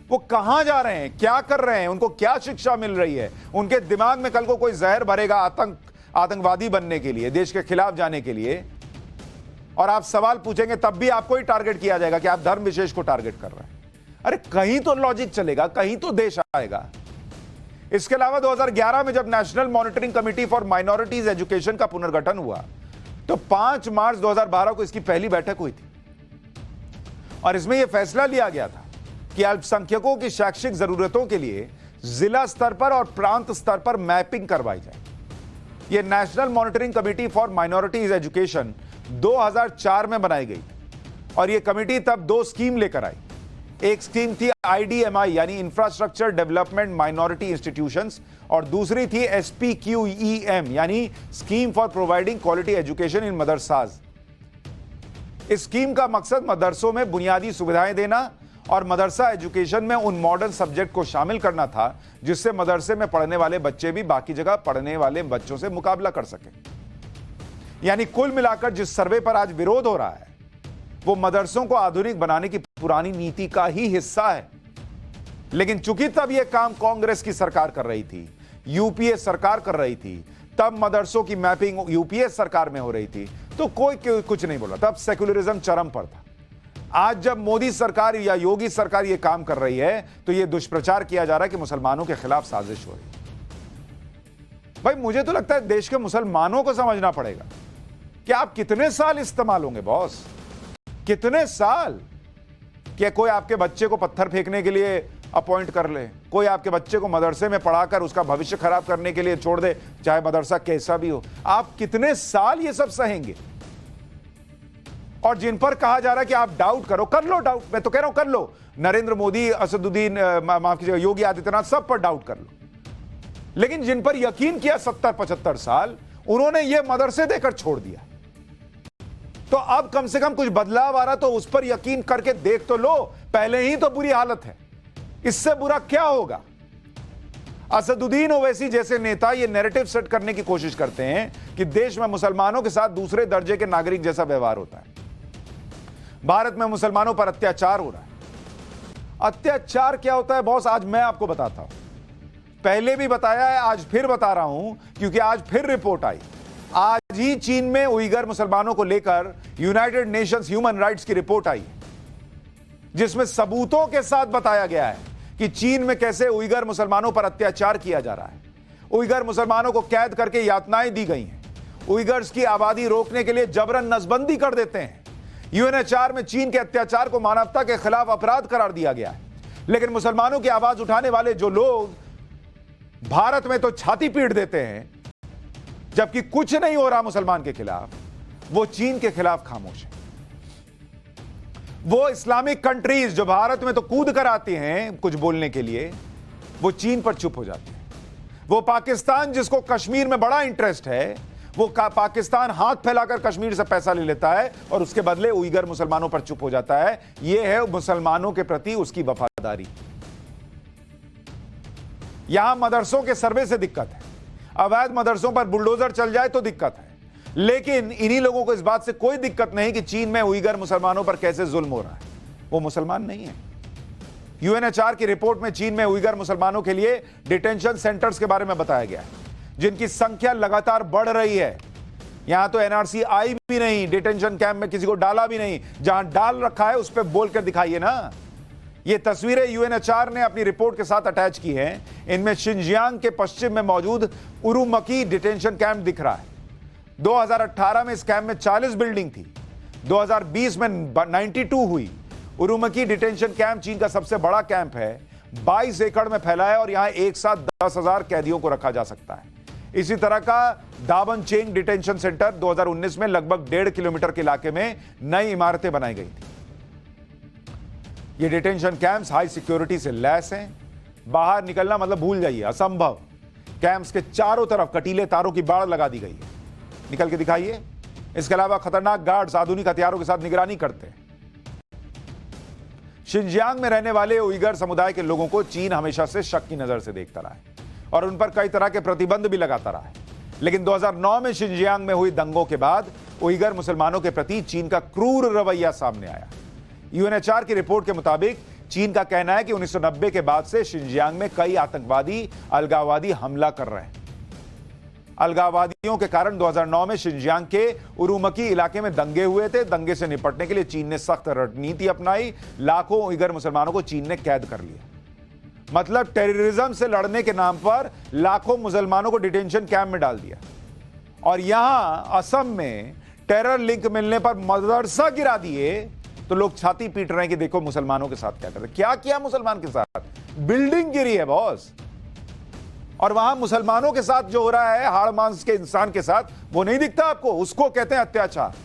वो कहां जा रहे हैं, क्या कर रहे हैं, उनको क्या शिक्षा मिल रही है? उनके दिमाग में कल को कोई जहर भरेगा आतंकवादी बनने के लिए, देश के खिलाफ जाने के लिए, और आप सवाल पूछेंगे तब भी आपको ही टारगेट किया जाएगा कि आप धर्म विशेष को टारगेट कर रहे हैं। अरे कहीं तो लॉजिक चलेगा, कहीं तो देश आएगा। इसके अलावा 2011 में जब national monitoring committee for minorities education का पुनर्गठन हुआ तो 5 मार्च 2012 को इसकी पहली बैठक हुई थी, और इसमें यह फैसला लिया गया था कि अल्पसंख्यकों की शैक्षिक जरूरतों के लिए जिला स्तर पर और प्रांत स्तर पर मैपिंग करवाई जाए। यह national monitoring committee for minorities education 2004 में बनाई गई, और यह कमेटी तब 2 स्कीम लेकर आई। एक स्कीम थी IDMI यानी इंफ्रास्ट्रक्चर डेवलपमेंट माइनॉरिटी इंस्टीट्यूशंस, और दूसरी थी SPQEM यानी scheme for providing quality education in madrasas. इस स्कीम का मकसद मदरसों में बुनियादी सुविधाएं देना और मदरसा एजुकेशन में उन मॉडर्न सब्जेक्ट को शामिल करना था जिससे मदरसे में पढ़ने वाले बच्चे भी बाकी जगह पढ़ने वाले बच्चों से मुकाबला कर सके। यानी कुल मिलाकर जिस सर्वे पर आज विरोध हो रहा है वो मदरसों को आधुनिक बनाने की पुरानी नीति का ही हिस्सा है। लेकिन चूंकि तब यह काम कांग्रेस की सरकार कर रही थी, यूपीए सरकार कर रही थी, तब मदरसों की मैपिंग यूपीए सरकार में हो रही थी, तो कोई कुछ नहीं बोला। तब सेक्युलरिज्म चरम पर था। आज जब मोदी सरकार या योगी सरकार यह काम कर रही है तो यह दुष्प्रचार किया जा रहा है कि मुसलमानों के खिलाफ साजिश हो रही है। भाई मुझे तो लगता है देश के मुसलमानों को समझना पड़ेगा कि आप कितने साल इस्तेमाल होंगे बॉस, कितने साल? क्या कोई आपके बच्चे को पत्थर फेंकने के लिए अपॉइंट कर ले, कोई आपके बच्चे को मदरसे में पढ़ाकर उसका भविष्य खराब करने के लिए छोड़ दे, चाहे मदरसा कैसा भी हो? आप कितने साल ये सब सहेंगे? और जिन पर कहा जा रहा है कि आप डाउट करो, कर लो डाउट, मैं तो कह रहा हूं कर लो। नरेंद्र मोदी, असदुद्दीन, माफ कीजिएगा, योगी आदित्यनाथ, सब पर डाउट कर लो। लेकिन जिन पर यकीन किया 70-75 साल, उन्होंने ये मदरसे देकर छोड़ दिया। तो अब कम से कम कुछ बदलाव आ रहा तो उस पर यकीन करके देख तो लो। पहले ही तो बुरी हालत है, इससे बुरा क्या होगा? असदुद्दीन ओवैसी जैसे नेता ये नैरेटिव सेट करने की कोशिश करते हैं कि देश में मुसलमानों के साथ दूसरे दर्जे के नागरिक जैसा व्यवहार होता है। भारत में मुसलमानों पर अत्याचार हो रहा है। अत्याचार क्या होता है बॉस, आज मैं आपको बताता हूं। पहले भी बताया है, आज फिर बता रहा हूं, क्योंकि आज फिर रिपोर्ट आई। आज ही चीन में उइगर मुसलमानों को लेकर यूनाइटेड नेशंस ह्यूमन राइट्स की रिपोर्ट आई, जिसमें सबूतों के साथ बताया गया है कि चीन में कैसे उइगर मुसलमानों पर अत्याचार किया जा रहा है। उइगर मुसलमानों को कैद करके यातनाएं दी गई हैं। उइगर्स की आबादी रोकने के लिए जबरन नसबंदी कर देते हैं। यूएनएचआर में चीन के अत्याचार को मानवता के खिलाफ अपराध करार दिया गया है। लेकिन मुसलमानों की आवाज उठाने वाले जो लोग भारत में तो छाती पीट देते हैं, जबकि कुछ नहीं हो रहा मुसलमान के खिलाफ, वो चीन के खिलाफ खामोश है। वो इस्लामिक कंट्रीज जो भारत में तो कूद कर आती हैं कुछ बोलने के लिए, वो चीन पर चुप हो जाती हैं। वो पाकिस्तान जिसको कश्मीर में बड़ा इंटरेस्ट है, वो पाकिस्तान हाथ फैलाकर कश्मीर से पैसा ले लेता है और उसके बदले उइगर मुसलमानों पर चुप हो जाता है। यह है मुसलमानों के प्रति उसकी वफादारी। यहां मदरसों के सर्वे से दिक्कत है, अवैध मदरसों पर बुलडोजर चल जाए तो दिक्कत है, लेकिन इन्हीं लोगों को इस बात से कोई दिक्कत नहीं कि चीन में उइगर मुसलमानों पर कैसे जुल्म हो रहा है। वो मुसलमान नहीं है। यूएनएचआर की रिपोर्ट में चीन में उइगर मुसलमानों के लिए डिटेंशन सेंटर्स के बारे में बताया गया है, जिनकी संख्या लगातार बढ़ रही है। यहां तो एनआरसी आई भी नहीं, डिटेंशन कैंप में किसी को डाला भी नहीं। जहां डाल रखा है उस पर बोलकर दिखाइए ना। ये तस्वीरें यूएनएचआर ने अपनी रिपोर्ट के साथ अटैच की हैं। इनमें शिनजियांग के पश्चिम में मौजूद उरुमकी डिटेंशन कैंप दिख रहा है। 2018 में इस कैंप में 40 बिल्डिंग थी, 2020 में 92 हुई। उरुमकी डिटेंशन कैंप चीन का सबसे बड़ा कैंप है, 22 एकड़ में फैला है और यहां एक साथ 10,000 कैदियों को रखा जा सकता है। इसी तरह का दाबनचेंग डिटेंशन सेंटर 2019 में लगभग 1.5 किलोमीटर के इलाके में नई इमारतें बनाई गई थी। ये डिटेंशन कैंप्स हाई सिक्योरिटी से लैस हैं। बाहर निकलना मतलब भूल जाइए, असंभव। कैंप्स के चारों तरफ कटीले तारों की बाड़ लगा दी गई है। निकल के दिखाइए। इसके अलावा खतरनाक गार्ड्स आधुनिक हथियारों के साथ निगरानी करते हैं। शिनजियांग में रहने वाले उइगर समुदाय के लोगों को चीन हमेशा से शक की नजर से देखता रहा है और उन पर कई तरह के प्रतिबंध भी लगाता रहा है। लेकिन 2009 में शिनजियांग में हुई दंगों के बाद उइगर मुसलमानों के प्रति चीन का क्रूर रवैया सामने आया। यूएनएचआर की रिपोर्ट के मुताबिक चीन का कहना है कि 1990 के बाद से शिनजियांग में कई आतंकवादी अलगाववादी हमला कर रहे हैं। अलगाववादियों के कारण 2009 में शिनजियांग के उरुमकी इलाके में दंगे हुए थे। दंगे से निपटने के लिए चीन ने सख्त रणनीति अपनाई। लाखों उइगर मुसलमानों को चीन ने कैद कर लिया। मतलब टेररिज्म से लड़ने के नाम पर लाखों मुसलमानों को डिटेंशन कैंप में डाल दिया। और यहां असम में टेरर लिंक मिलने पर मदरसा गिरा दिए तो लोग छाती पीट रहे हैं कि देखो मुसलमानों के साथ क्या कर रहे। क्या किया मुसलमान के साथ? बिल्डिंग गिरी है बॉस। और वहां मुसलमानों के साथ जो हो रहा है, हाड़ मांस के इंसान के साथ, वो नहीं दिखता आपको? उसको कहते हैं अत्याचार।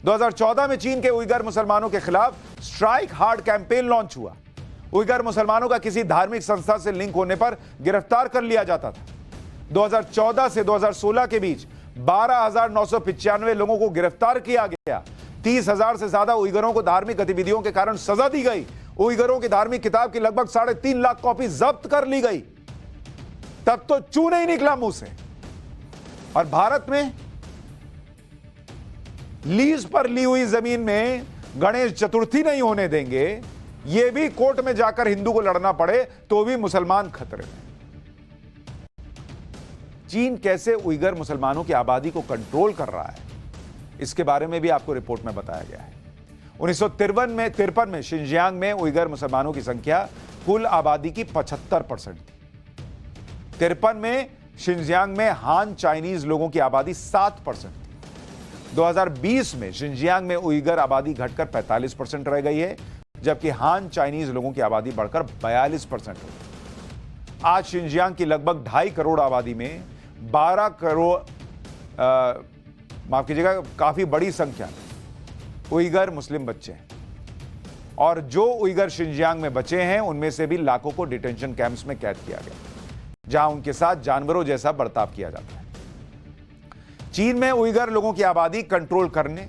2014 में चीन के उइगर मुसलमानों के खिलाफ स्ट्राइक हार्ड कैंपेन लॉन्च हुआ। उइगर मुसलमानों का किसी धार्मिक संस्था से लिंक होने पर गिरफ्तार कर लिया जाता था। 2014 से 2016 के बीच 12,995 लोगों को गिरफ्तार किया गया। 30,000 से ज्यादा उइगरों को धार्मिक गतिविधियों के कारण सजा दी गई। उइगरों की धार्मिक किताब की लगभग 3.5 लाख कॉपी जब्त कर ली गई। तब तो चू नहीं निकला मुंह से। और भारत में लीज पर ली हुई जमीन में गणेश चतुर्थी नहीं होने देंगे। यह भी कोर्ट में जाकर हिंदू को लड़ना पड़े तो भी मुसलमान खतरे में। चीन कैसे उइगर मुसलमानों की आबादी को कंट्रोल कर रहा है, इसके बारे में भी आपको रिपोर्ट में बताया गया है। 1953 में शिनजियांग में उइगर मुसलमानों की संख्या कुल आबादी की 75% थी। 53 में शिनजियांग में हान चाइनीज लोगों की आबादी 7% थी। 2020 में शिनजियांग में उइगर आबादी घटकर 45% रह गई है, जबकि हान चाइनीज लोगों की आबादी बढ़कर 42% हो गई। आज शिनजियांग की लगभग 2.5 करोड़ आबादी में 12 करोड़ माफ कीजिएगा, काफी बड़ी संख्या में उइगर मुस्लिम बच्चे हैं। और जो उइगर शिनजियांग में बचे हैं उनमें से भी लाखों को डिटेंशन कैंप्स में कैद किया गया, जहां उनके साथ जानवरों जैसा बर्ताव किया जाता है। चीन में उइगर लोगों की आबादी कंट्रोल करने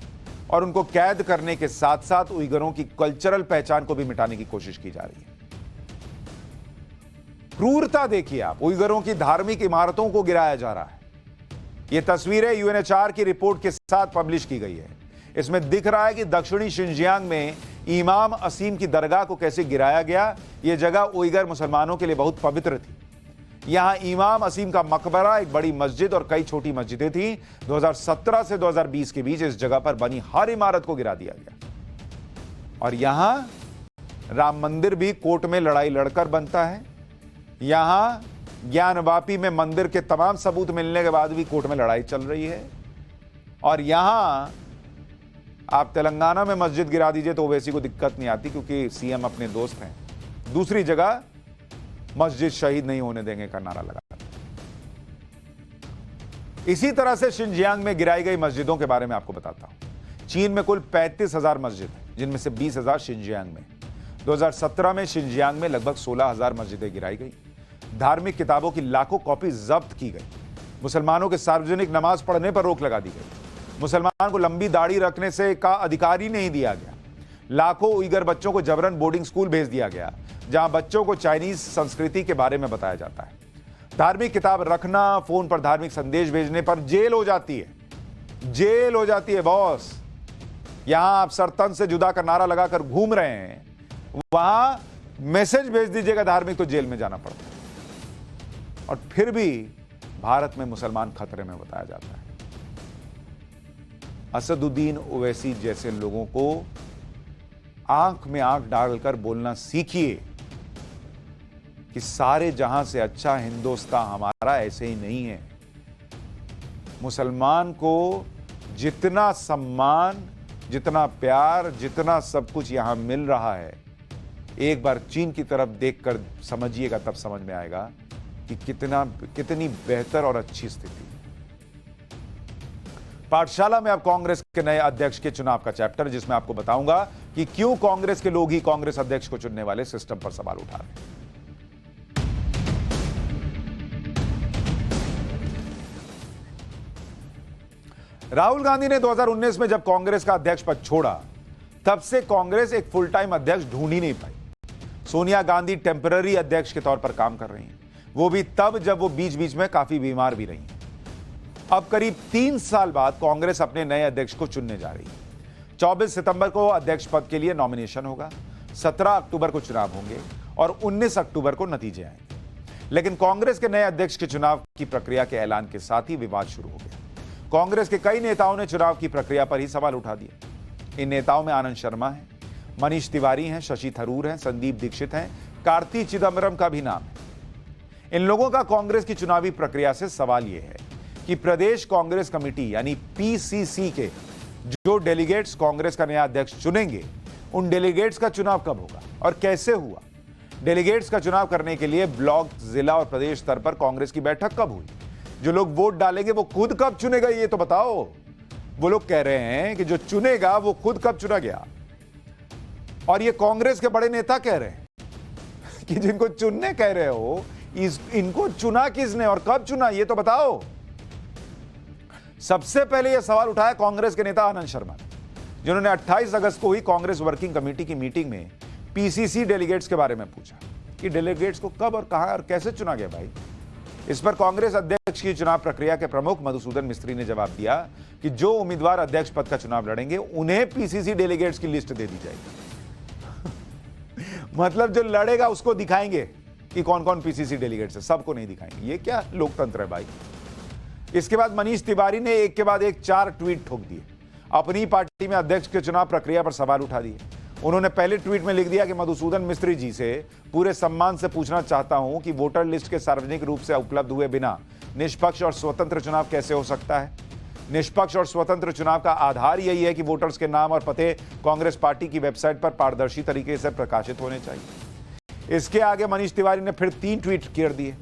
और उनको कैद करने के साथ साथ उइगरों की कल्चरल पहचान को भी मिटाने की कोशिश की जा रही है। क्रूरता देखिए आप, उइगरों की धार्मिक इमारतों को गिराया जा रहा है। यह तस्वीरें यूएनएचआर की रिपोर्ट के साथ पब्लिश की गई है। इसमें दिख रहा है कि दक्षिणी शिनजियांग में इमाम असीम की दरगाह को कैसे गिराया गया। यह जगह उइगर मुसलमानों के लिए बहुत पवित्र थी। यहां इमाम असीम का मकबरा, एक बड़ी मस्जिद और कई छोटी मस्जिदें थीं। 2017 से 2020 के बीच इस जगह पर बनी हर इमारत को गिरा दिया गया। और यहां राम मंदिर भी कोर्ट में लड़ाई लड़कर बनता है। यहां ज्ञानवापी में मंदिर के तमाम सबूत मिलने के बाद भी कोर्ट में लड़ाई चल रही है। और यहां आप तेलंगाना में मस्जिद गिरा दीजिए तो ओवैसी को दिक्कत नहीं आती, क्योंकि सीएम अपने दोस्त हैं। दूसरी जगह मस्जिद शहीद नहीं होने देंगे का नारा लगा। इसी तरह से शिनजियांग में गिराई गई मस्जिदों के बारे में आपको बताता हूं। चीन में कुल 35,000 मस्जिद हैं, जिनमें से 20,000 शिनजियांग में। 2017 में शिनजियांग में लगभग 16,000 मस्जिदें गिराई गई। धार्मिक किताबों की लाखों कॉपी जब्त की गई। मुसलमानों के सार्वजनिक नमाज पढ़ने पर रोक लगा दी गई। मुसलमान को लंबी दाढ़ी रखने से का अधिकार ही नहीं दिया गया। लाखों उइगर बच्चों को जबरन बोर्डिंग स्कूल भेज दिया गया, जहां बच्चों को चाइनीज संस्कृति के बारे में बताया जाता है। धार्मिक किताब रखना, फोन पर धार्मिक संदेश भेजने पर जेल हो जाती है। जेल हो जाती है बॉस। यहां आप सरतन से जुदा का नारा लगाकर घूम रहे हैं, वहां मैसेज भेज दीजिएगा धार्मिक तो जेल में जाना पड़ता है। और फिर भी भारत में मुसलमान खतरे में बताया जाता है। असदुद्दीन ओवैसी जैसे लोगों को आंख में आंख डालकर बोलना सीखिए कि सारे जहां से अच्छा हिंदुस्तान हमारा ऐसे ही नहीं है। मुसलमान को जितना सम्मान, जितना प्यार, जितना सब कुछ यहां मिल रहा है, एक बार चीन की तरफ देखकर समझिएगा, तब समझ में आएगा कि कितनी बेहतर और अच्छी स्थिति। पाठशाला में अब कांग्रेस के नए अध्यक्ष के चुनाव का चैप्टर, जिसमें आपको बताऊंगा कि क्यों कांग्रेस के लोग ही कांग्रेस अध्यक्ष को चुनने वाले सिस्टम पर सवाल उठा रहे हैं। राहुल गांधी ने 2019 में जब कांग्रेस का अध्यक्ष पद छोड़ा, तब से कांग्रेस एक फुल टाइम अध्यक्ष ढूंढ ही नहीं पाई। सोनिया गांधी टेम्पररी अध्यक्ष के तौर पर काम कर रही हैं, वो भी तब जब वो बीच बीच में काफी बीमार भी रही हैं। अब करीब 3 साल बाद कांग्रेस अपने नए अध्यक्ष को चुनने जा रही है। 24 सितंबर को अध्यक्ष पद के लिए नॉमिनेशन होगा, 17 अक्टूबर को चुनाव होंगे और 19 अक्टूबर को नतीजे आएंगे। लेकिन कांग्रेस के नए अध्यक्ष के चुनाव की प्रक्रिया के ऐलान के साथ ही विवाद शुरू हो गया। कांग्रेस के कई नेताओं ने चुनाव की प्रक्रिया पर ही सवाल उठा दिए। इन नेताओं में आनंद शर्मा है, मनीष तिवारी हैं, शशि थरूर हैं, संदीप दीक्षित हैं, कार्ति चिदम्बरम का भी नाम है। इन लोगों का कांग्रेस की चुनावी प्रक्रिया से सवाल यह है कि प्रदेश कांग्रेस कमेटी यानी पीसीसी के जो डेलीगेट्स कांग्रेस का नया अध्यक्ष चुनेंगे, उन डेलीगेट्स का चुनाव कब होगा और कैसे हुआ। डेलीगेट्स का चुनाव करने के लिए ब्लॉक, जिला और प्रदेश स्तर पर कांग्रेस की बैठक कब हुई। जो लोग वोट डालेंगे वो खुद कब चुनेगा, ये तो बताओ। वो लोग कह रहे हैं कि जो चुनेगा वो खुद कब चुना गया, और ये कांग्रेस के बड़े नेता कह रहे हैं कि जिनको चुनने कह रहे हो, इनको चुना किसने और कब चुना, ये तो बताओ। सबसे पहले यह सवाल उठाया कांग्रेस के नेता आनंद शर्मा ने, जिन्होंने 28 अगस्त को हुई कांग्रेस वर्किंग कमेटी की मीटिंग में पीसीसी डेलीगेट्स के बारे में पूछा कि डेलीगेट्स को कब और कहां और कैसे चुना गया भाई। इस पर कांग्रेस अध्यक्ष की चुनाव प्रक्रिया के प्रमुख मधुसूदन मिस्त्री ने जवाब दिया कि जो उम्मीदवार अध्यक्ष पद का चुनाव लड़ेंगे उन्हें पीसीसी डेलीगेट्स की लिस्ट दे दी जाएगी। मतलब जो लड़ेगा उसको दिखाएंगे कि कौन कौन पीसीसी डेलीगेट्स है, सबको नहीं दिखाएंगे। ये क्या लोकतंत्र है भाई। इसके बाद मनीष तिवारी ने एक के बाद एक 4 ट्वीट ठोक दिए, अपनी पार्टी में अध्यक्ष के चुनाव प्रक्रिया पर सवाल उठा दिए। उन्होंने पहले ट्वीट में लिख दिया कि मधुसूदन मिस्त्री जी से पूरे सम्मान से पूछना चाहता हूं कि वोटर लिस्ट के सार्वजनिक रूप से उपलब्ध हुए बिना निष्पक्ष और स्वतंत्र चुनाव कैसे हो सकता है। निष्पक्ष और स्वतंत्र चुनाव का आधार यही है कि वोटर्स के नाम और पते कांग्रेस पार्टी की वेबसाइट पर पारदर्शी तरीके से प्रकाशित होने चाहिए। इसके आगे मनीष तिवारी ने फिर 3 ट्वीट कर दिए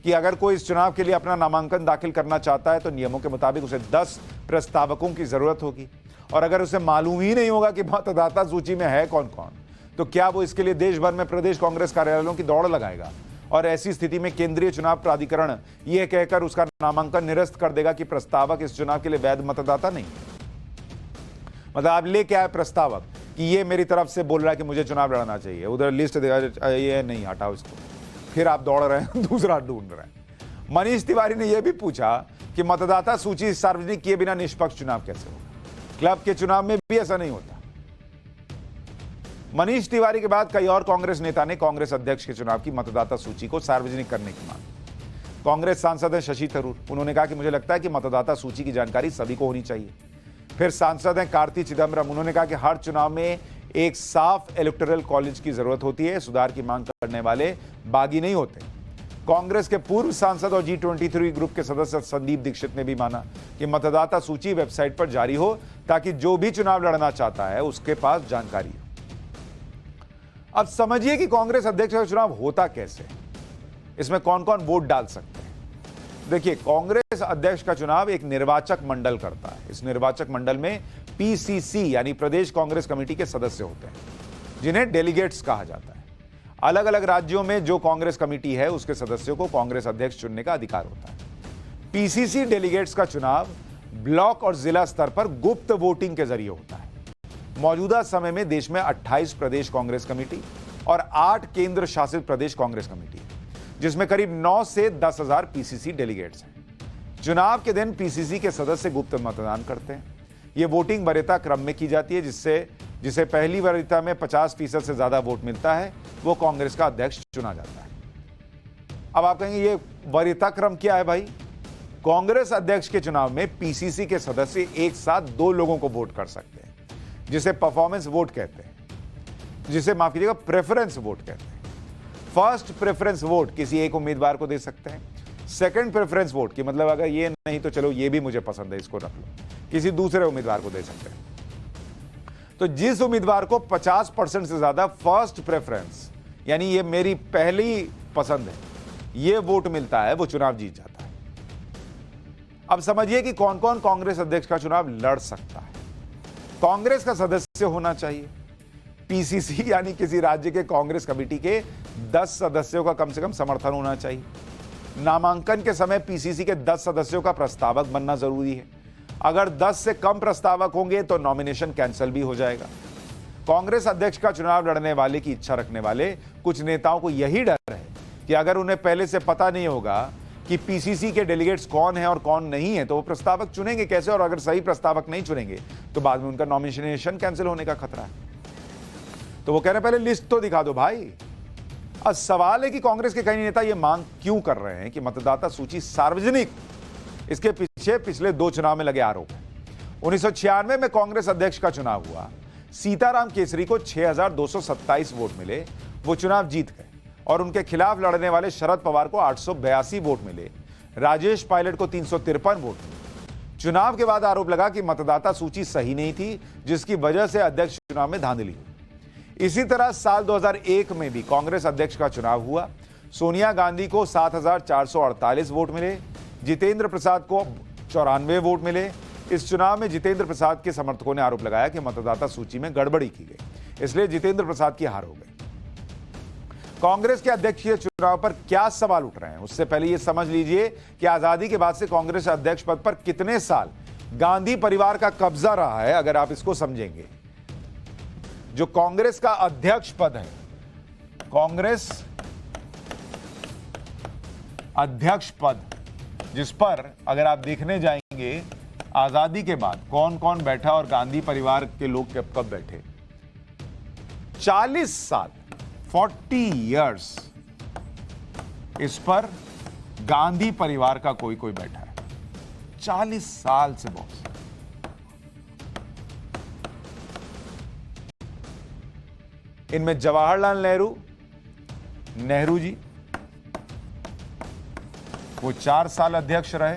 कि अगर कोई इस चुनाव के लिए अपना नामांकन दाखिल करना चाहता है तो नियमों के मुताबिक उसे 10 प्रस्तावकों की जरूरत होगी, और अगर उसे मालूम ही नहीं होगा कि मतदाता सूची में है कौन कौन, तो क्या वो इसके लिए देश भर में प्रदेश कांग्रेस कार्यालयों की दौड़ लगाएगा। और ऐसी स्थिति में केंद्रीय चुनाव प्राधिकरण यह कहकर उसका नामांकन निरस्त कर देगा कि प्रस्तावक इस चुनाव के लिए वैध मतदाता नहीं। मतलब आप लेके आए प्रस्तावक कि ये मेरी तरफ से बोल रहा है कि मुझे चुनाव लड़ना चाहिए, उधर लिस्ट ये नहीं, हटाओ इसको, फिर आप दौड़ रहे हैं दूसरा ढूंढ रहे हैं। मनीष तिवारी ने यह भी पूछा कि मतदाता सूची सार्वजनिक किए बिना निष्पक्ष चुनाव कैसे होगा। क्लब के चुनाव में भी ऐसा नहीं होता। मनीष तिवारी के बाद कई और कांग्रेस नेता ने कांग्रेस अध्यक्ष के चुनाव की मतदाता सूची को सार्वजनिक करने की मांग। कांग्रेस सांसद हैं शशि थरूर, उन्होंने कहा कि मुझे लगता है कि मतदाता सूची की जानकारी सभी को होनी चाहिए। फिर सांसद हैं कार्ति चिदम्बरम, उन्होंने कहा कि हर चुनाव में एक साफ इलेक्टोरल कॉलेज की जरूरत होती है, सुधार की मांग करने वाले बागी नहीं होते। कांग्रेस के पूर्व सांसद और G23 ग्रुप के सदस्य संदीप दीक्षित ने भी माना कि मतदाता सूची वेबसाइट पर जारी हो ताकि जो भी चुनाव लड़ना चाहता है उसके पास जानकारी हो। अब समझिए कि कांग्रेस अध्यक्ष का चुनाव होता कैसे, इसमें कौन कौन वोट डाल सकते हैं। देखिए, कांग्रेस अध्यक्ष का चुनाव एक निर्वाचक मंडल करता है। इस निर्वाचक मंडल में पीसीसी यानी प्रदेश कांग्रेस कमेटी के सदस्य होते हैं, जिन्हें डेलीगेट्स कहा जाता है। अलग अलग राज्यों में जो कांग्रेस कमेटी है उसके सदस्यों को कांग्रेस अध्यक्ष चुनने का अधिकार होता है। पीसीसी डेलीगेट्स का चुनाव ब्लॉक और जिला स्तर पर गुप्त वोटिंग के जरिए होता है। मौजूदा समय में देश में 28 प्रदेश कांग्रेस कमेटी और 8 केंद्र शासित प्रदेश कांग्रेस कमेटी है, जिसमें करीब 9 से 10,000 पीसीसी डेलीगेट्स हैं। चुनाव के दिन पीसीसी के सदस्य गुप्त मतदान करते हैं। यह वोटिंग वरीयता क्रम में की जाती है, जिसे पहली वरीयता में 50% से ज्यादा वोट मिलता है वो कांग्रेस का अध्यक्ष चुना जाता है। अब आप कहेंगे ये वरीयता क्रम क्या है भाई? कांग्रेस अध्यक्ष के चुनाव में पीसीसी के सदस्य एक साथ 2 लोगों को वोट कर सकते हैं, जिसे परफॉर्मेंस वोट कहते हैं, जिसे माफ कीजिएगा प्रेफरेंस वोट कहते हैं। फर्स्ट प्रेफरेंस वोट किसी एक उम्मीदवार को दे सकते हैं। सेकंड प्रेफरेंस वोट की मतलब अगर ये नहीं तो चलो ये भी मुझे पसंद है, इसको रख लो, किसी दूसरे उम्मीदवार को दे सकते हैं। तो जिस उम्मीदवार को 50% से ज्यादा फर्स्ट प्रेफरेंस यानी ये मेरी पहली पसंद है, ये वोट मिलता है, वो चुनाव जीत जाता है। अब समझिए कि कौन कौन कांग्रेस अध्यक्ष का चुनाव लड़ सकता है। कांग्रेस का सदस्य होना चाहिए। पीसीसी यानी किसी राज्य के कांग्रेस कमेटी के 10 सदस्यों का कम से कम समर्थन होना चाहिए। नामांकन के समय पीसीसी के 10 सदस्यों का प्रस्तावक बनना जरूरी है। अगर 10 से कम प्रस्तावक होंगे तो नॉमिनेशन कैंसिल भी हो जाएगा। कांग्रेस अध्यक्ष का चुनाव लड़ने वाले की इच्छा रखने वाले कुछ नेताओं को यही डर है कि अगर उन्हें पहले से पता नहीं होगा कि पीसीसी के डेलीगेट्स कौन है और कौन नहीं है तो वो प्रस्तावक चुनेंगे कैसे, और अगर सही प्रस्तावक नहीं चुनेंगे तो बाद में उनका नॉमिनेशन कैंसिल होने का खतरा है। तो वो कह रहे हैं पहले लिस्ट तो दिखा दो भाई। अब सवाल है कि कांग्रेस के कई नेता ये मांग क्यों कर रहे हैं कि मतदाता सूची सार्वजनिक। इसके पीछे पिछले 2 चुनाव में लगे आरोप है। 1996 में कांग्रेस अध्यक्ष का चुनाव हुआ। सीताराम केसरी को 6,227 वोट मिले, वो चुनाव जीत गए, और उनके खिलाफ लड़ने वाले शरद पवार को 882 वोट मिले। राजेश पायलट को 353 वोट मिले। चुनाव के बाद आरोप लगा कि मतदाता सूची सही नहीं थी, जिसकी वजह से अध्यक्ष चुनाव में धांधली हुई। इसी तरह साल 2001 में भी कांग्रेस अध्यक्ष का चुनाव हुआ। सोनिया गांधी को 7,448 वोट मिले। जितेंद्र प्रसाद को 94 वोट मिले। इस चुनाव में जितेंद्र प्रसाद के समर्थकों ने आरोप लगाया कि मतदाता सूची में गड़बड़ी की गई, इसलिए जितेंद्र प्रसाद की हार हो गई। कांग्रेस के अध्यक्ष के चुनाव पर क्या सवाल उठ रहे हैं, उससे पहले यह समझ लीजिए कि आजादी के बाद से कांग्रेस अध्यक्ष पद पर कितने साल गांधी परिवार का कब्जा रहा है। अगर आप इसको समझेंगे, जो कांग्रेस का अध्यक्ष पद है, कांग्रेस अध्यक्ष पद, जिस पर अगर आप देखने जाएंगे आजादी के बाद कौन कौन बैठा और गांधी परिवार के लोग कब बैठे, 40 साल 40 इयर्स इस पर गांधी परिवार का कोई बैठा है। 40 साल से बॉस। इनमें जवाहरलाल नेहरू जी, वो 4 साल अध्यक्ष रहे।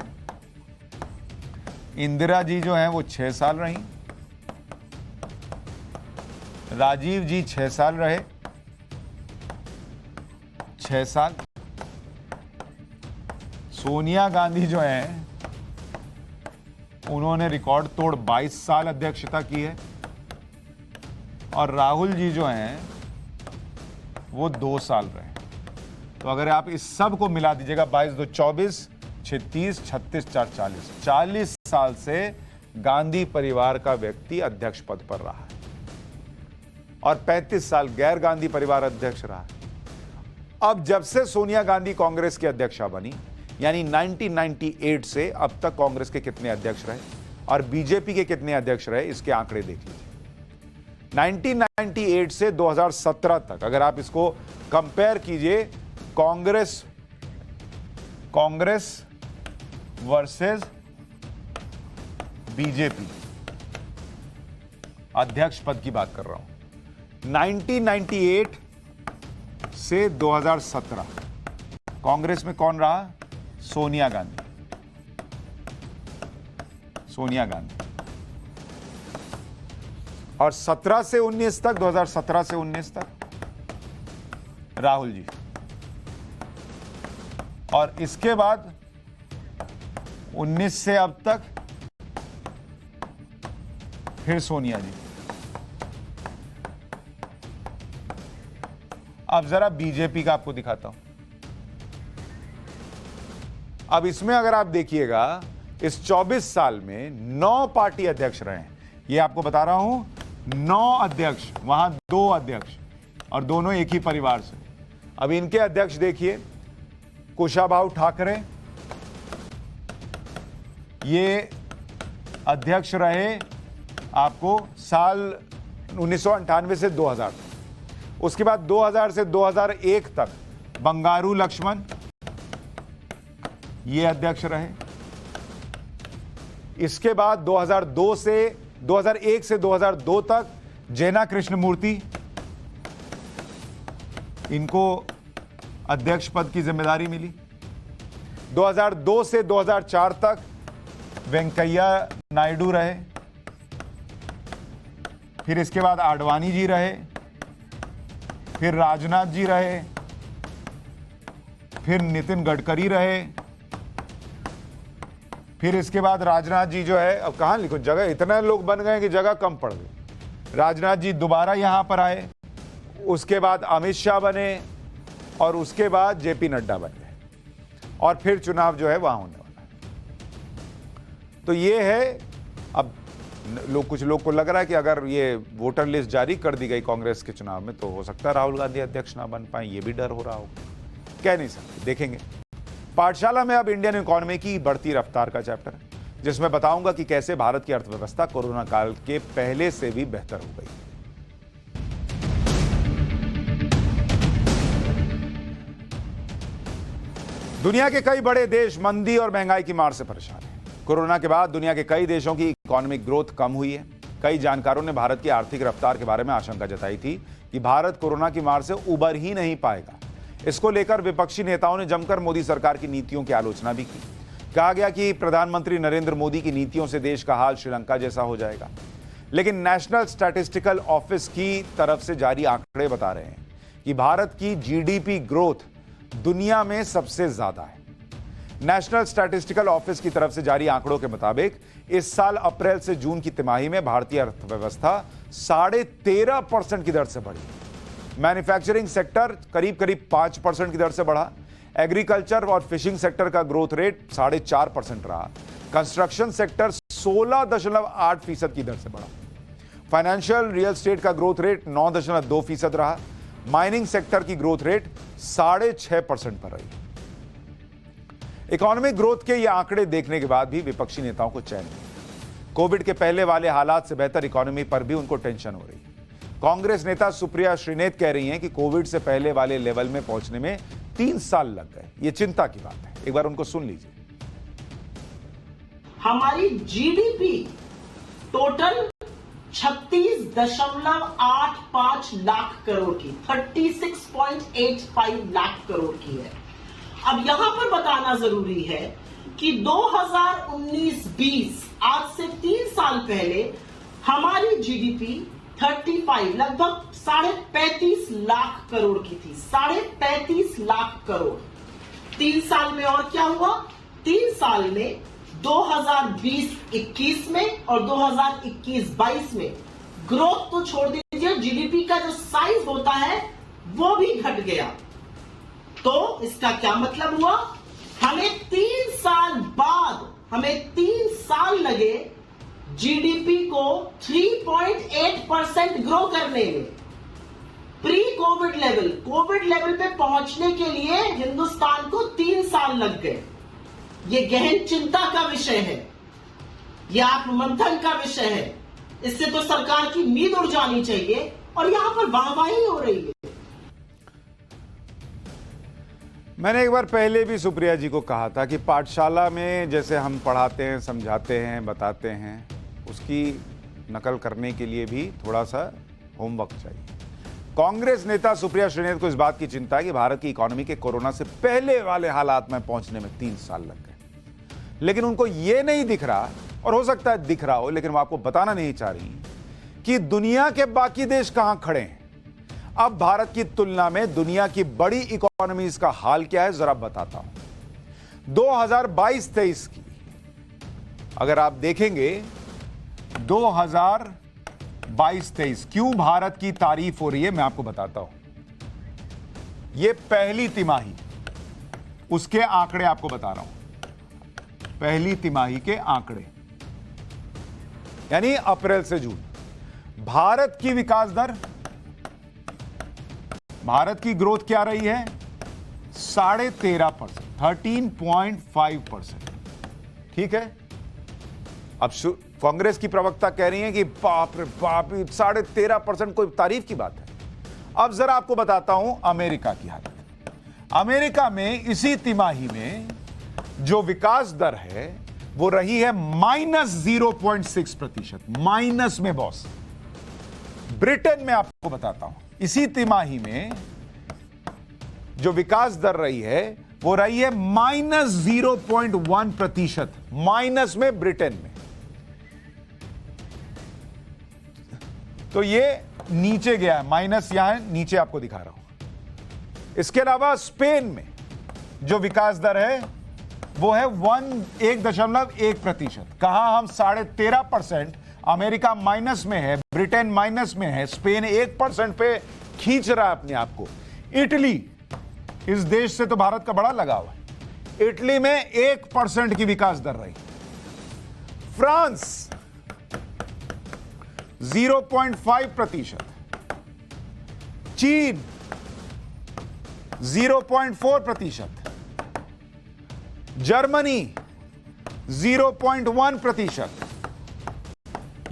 इंदिरा जी जो हैं वो 6 साल रहीं। राजीव जी 6 साल रहे, 6 साल। सोनिया गांधी जो हैं उन्होंने रिकॉर्ड तोड़ 22 साल अध्यक्षता की है, और राहुल जी जो हैं वो 2 साल रहे। तो अगर आप इस सब को मिला दीजिएगा, 22 2 24, 36 36 4 40, 40 साल से गांधी परिवार का व्यक्ति अध्यक्ष पद पर रहा है, और 35 साल गैर गांधी परिवार अध्यक्ष रहा है। अब जब से सोनिया गांधी कांग्रेस की अध्यक्षा बनी, यानी 1998 से अब तक कांग्रेस के कितने अध्यक्ष रहे और बीजेपी के कितने अध्यक्ष रहे, इसके आंकड़े देख लीजिए। 1998 से 2017 तक अगर आप इसको कंपेयर कीजिए, कांग्रेस वर्सेस बीजेपी, अध्यक्ष पद की बात कर रहा हूं। 1998 से 2017 कांग्रेस में कौन रहा? सोनिया गांधी। और 17 से 19 तक, 2017 से 19 तक राहुल जी, और इसके बाद 19 से अब तक फिर सोनिया जी। अब जरा बीजेपी का आपको दिखाता हूं। अब इसमें अगर आप देखिएगा, इस 24 साल में 9 पार्टी अध्यक्ष रहे हैं। ये आपको बता रहा हूं, 9 अध्यक्ष, वहां 2 अध्यक्ष, और दोनों एक ही परिवार से। अब इनके अध्यक्ष देखिए, कुशाभाऊ ठाकरे, ये अध्यक्ष रहे आपको साल 1998 से 2000 तक। उसके बाद 2000 से 2001 तक बंगारू लक्ष्मण, ये अध्यक्ष रहे। इसके बाद 2001 से 2002 तक जैना कृष्णमूर्ति, इनको अध्यक्ष पद की जिम्मेदारी मिली। 2002 से 2004 तक वेंकैया नायडू रहे। फिर इसके बाद आडवाणी जी रहे, फिर राजनाथ जी रहे, फिर नितिन गडकरी रहे। फिर इसके बाद राजनाथ जी जो है, अब कहां लिखो, जगह इतने लोग बन गए कि जगह कम पड़ गई। राजनाथ जी दोबारा यहां पर आए, उसके बाद अमित शाह बने, और उसके बाद जेपी नड्डा बन गए, और फिर चुनाव जो है वहां होने वाला है। तो ये है। अब कुछ लोग को लग रहा है कि अगर ये वोटर लिस्ट जारी कर दी गई कांग्रेस के चुनाव में, तो हो सकता है राहुल गांधी अध्यक्ष ना बन पाए। ये भी डर हो रहा होगा, कह नहीं सकते, देखेंगे। पाठशाला में अब इंडियन इकोनॉमी की बढ़ती रफ्तार का चैप्टर, जिसमें बताऊंगा कि कैसे भारत की अर्थव्यवस्था कोरोना काल के पहले से भी बेहतर हो गई। दुनिया के कई बड़े देश मंदी और महंगाई की मार से परेशान हैं। कोरोना के बाद दुनिया के कई देशों की इकोनॉमिक ग्रोथ कम हुई है। कई जानकारों ने भारत की आर्थिक रफ्तार के बारे में आशंका जताई थी कि भारत कोरोना की मार से उबर ही नहीं पाएगा। इसको लेकर विपक्षी नेताओं ने जमकर मोदी सरकार की नीतियों की आलोचना भी की। कहा गया कि प्रधानमंत्री नरेंद्र मोदी की नीतियों से देश का हाल श्रीलंका जैसा हो जाएगा। लेकिन नेशनल स्टैटिस्टिकल ऑफिस की तरफ से जारी आंकड़े बता रहे हैं कि भारत की जीडीपी ग्रोथ दुनिया में सबसे ज्यादा है। नेशनल स्टैटिस्टिकल ऑफिस की तरफ से जारी आंकड़ों के मुताबिक इस साल अप्रैल से जून की तिमाही में भारतीय अर्थव्यवस्था 13.5% की दर से बढ़ी। मैन्युफैक्चरिंग सेक्टर करीब 5% की दर से बढ़ा। एग्रीकल्चर और फिशिंग सेक्टर का ग्रोथ रेट 4.5% रहा। कंस्ट्रक्शन सेक्टर 16.8% की दर से बढ़ा। फाइनेंशियल रियल एस्टेट का ग्रोथ रेट 9.2% रहा। माइनिंग सेक्टर की ग्रोथ रेट 6.5% पर रही। इकोनॉमिक ग्रोथ के ये आंकड़े देखने के बाद भी विपक्षी नेताओं को चैन नहीं। कोविड के पहले वाले हालात से बेहतर इकोनॉमी पर भी उनको टेंशन हो रही है। कांग्रेस नेता सुप्रिया श्रीनेत कह रही हैं कि कोविड से पहले वाले लेवल में पहुंचने में 3 साल लग गए। ये चिंता की बात है, एक बार उनको सुन लीजिए। हमारी जीडीपी टोटल 36.85 लाख करोड़ की, 36.85 लाख करोड़ की है। अब यहां पर बताना जरूरी है कि 2019-20 आज से 3 साल पहले हमारी जीडीपी 35 लगभग 35.5 लाख करोड़ की थी। 35.5 लाख करोड़। 3 साल में और क्या हुआ? 3 साल में 2020-21 में और 2021-22 में ग्रोथ तो छोड़ दीजिए, जीडीपी का जो साइज होता है वो भी घट गया। तो इसका क्या मतलब हुआ? हमें 3 साल बाद, हमें 3 साल लगे जीडीपी को 3.8% ग्रो करने में। Pre Covid level, Covid level पे पहुंचने के लिए हिंदुस्तान को 3 साल लग गए। ये गहन चिंता का विषय है, यह आत्ममंथन का विषय है। इससे तो सरकार की नींद उड़ जानी चाहिए, और यहां पर वाहवाही हो रही है। मैंने एक बार पहले भी सुप्रिया जी को कहा था कि पाठशाला में जैसे हम पढ़ाते हैं, समझाते हैं, बताते हैं, उसकी नकल करने के लिए भी थोड़ा सा होमवर्क चाहिए। कांग्रेस नेता सुप्रिया श्रीनेत को इस बात की चिंता है कि भारत की इकोनॉमी के कोरोना से पहले वाले हालात में पहुंचने में 3 साल लग गए, लेकिन उनको यह नहीं दिख रहा, और हो सकता है दिख रहा हो, लेकिन वो आपको बताना नहीं चाह रही कि दुनिया के बाकी देश कहां खड़े हैं। अब भारत की तुलना में दुनिया की बड़ी इकोनॉमीज का हाल क्या है जरा बताता हूं। 2022-23 की अगर आप देखेंगे, 2022-23 क्यों भारत की तारीफ हो रही है मैं आपको बताता हूं। यह पहली तिमाही, उसके आंकड़े आपको बता रहा हूं। पहली तिमाही के आंकड़े यानी अप्रैल से जून। भारत की विकास दर, भारत की ग्रोथ क्या रही है? 13.5%, 13.5%। ठीक है। अब कांग्रेस की प्रवक्ता कह रही है कि बाप रे बाप, 13.5% कोई तारीफ की बात है। अब जरा आपको बताता हूं अमेरिका की हालत। अमेरिका में इसी तिमाही में जो विकास दर है वो रही है -0.6%, माइनस में बॉस। ब्रिटेन में आपको बताता हूं, इसी तिमाही में जो विकास दर रही है वो रही है -0.1%, माइनस में ब्रिटेन में। तो ये नीचे गया है, माइनस यहां नीचे आपको दिखा रहा हूं। इसके अलावा स्पेन में जो विकास दर है वो है 1.1%। कहां हम 13.5%, अमेरिका माइनस में है, ब्रिटेन माइनस में है, स्पेन 1% पे खींच रहा है अपने आप को। इटली, इस देश से तो भारत का बड़ा लगाव है, इटली में 1% की विकास दर रही। फ्रांस 0.5%, चीन 0.4%, जर्मनी 0.1%।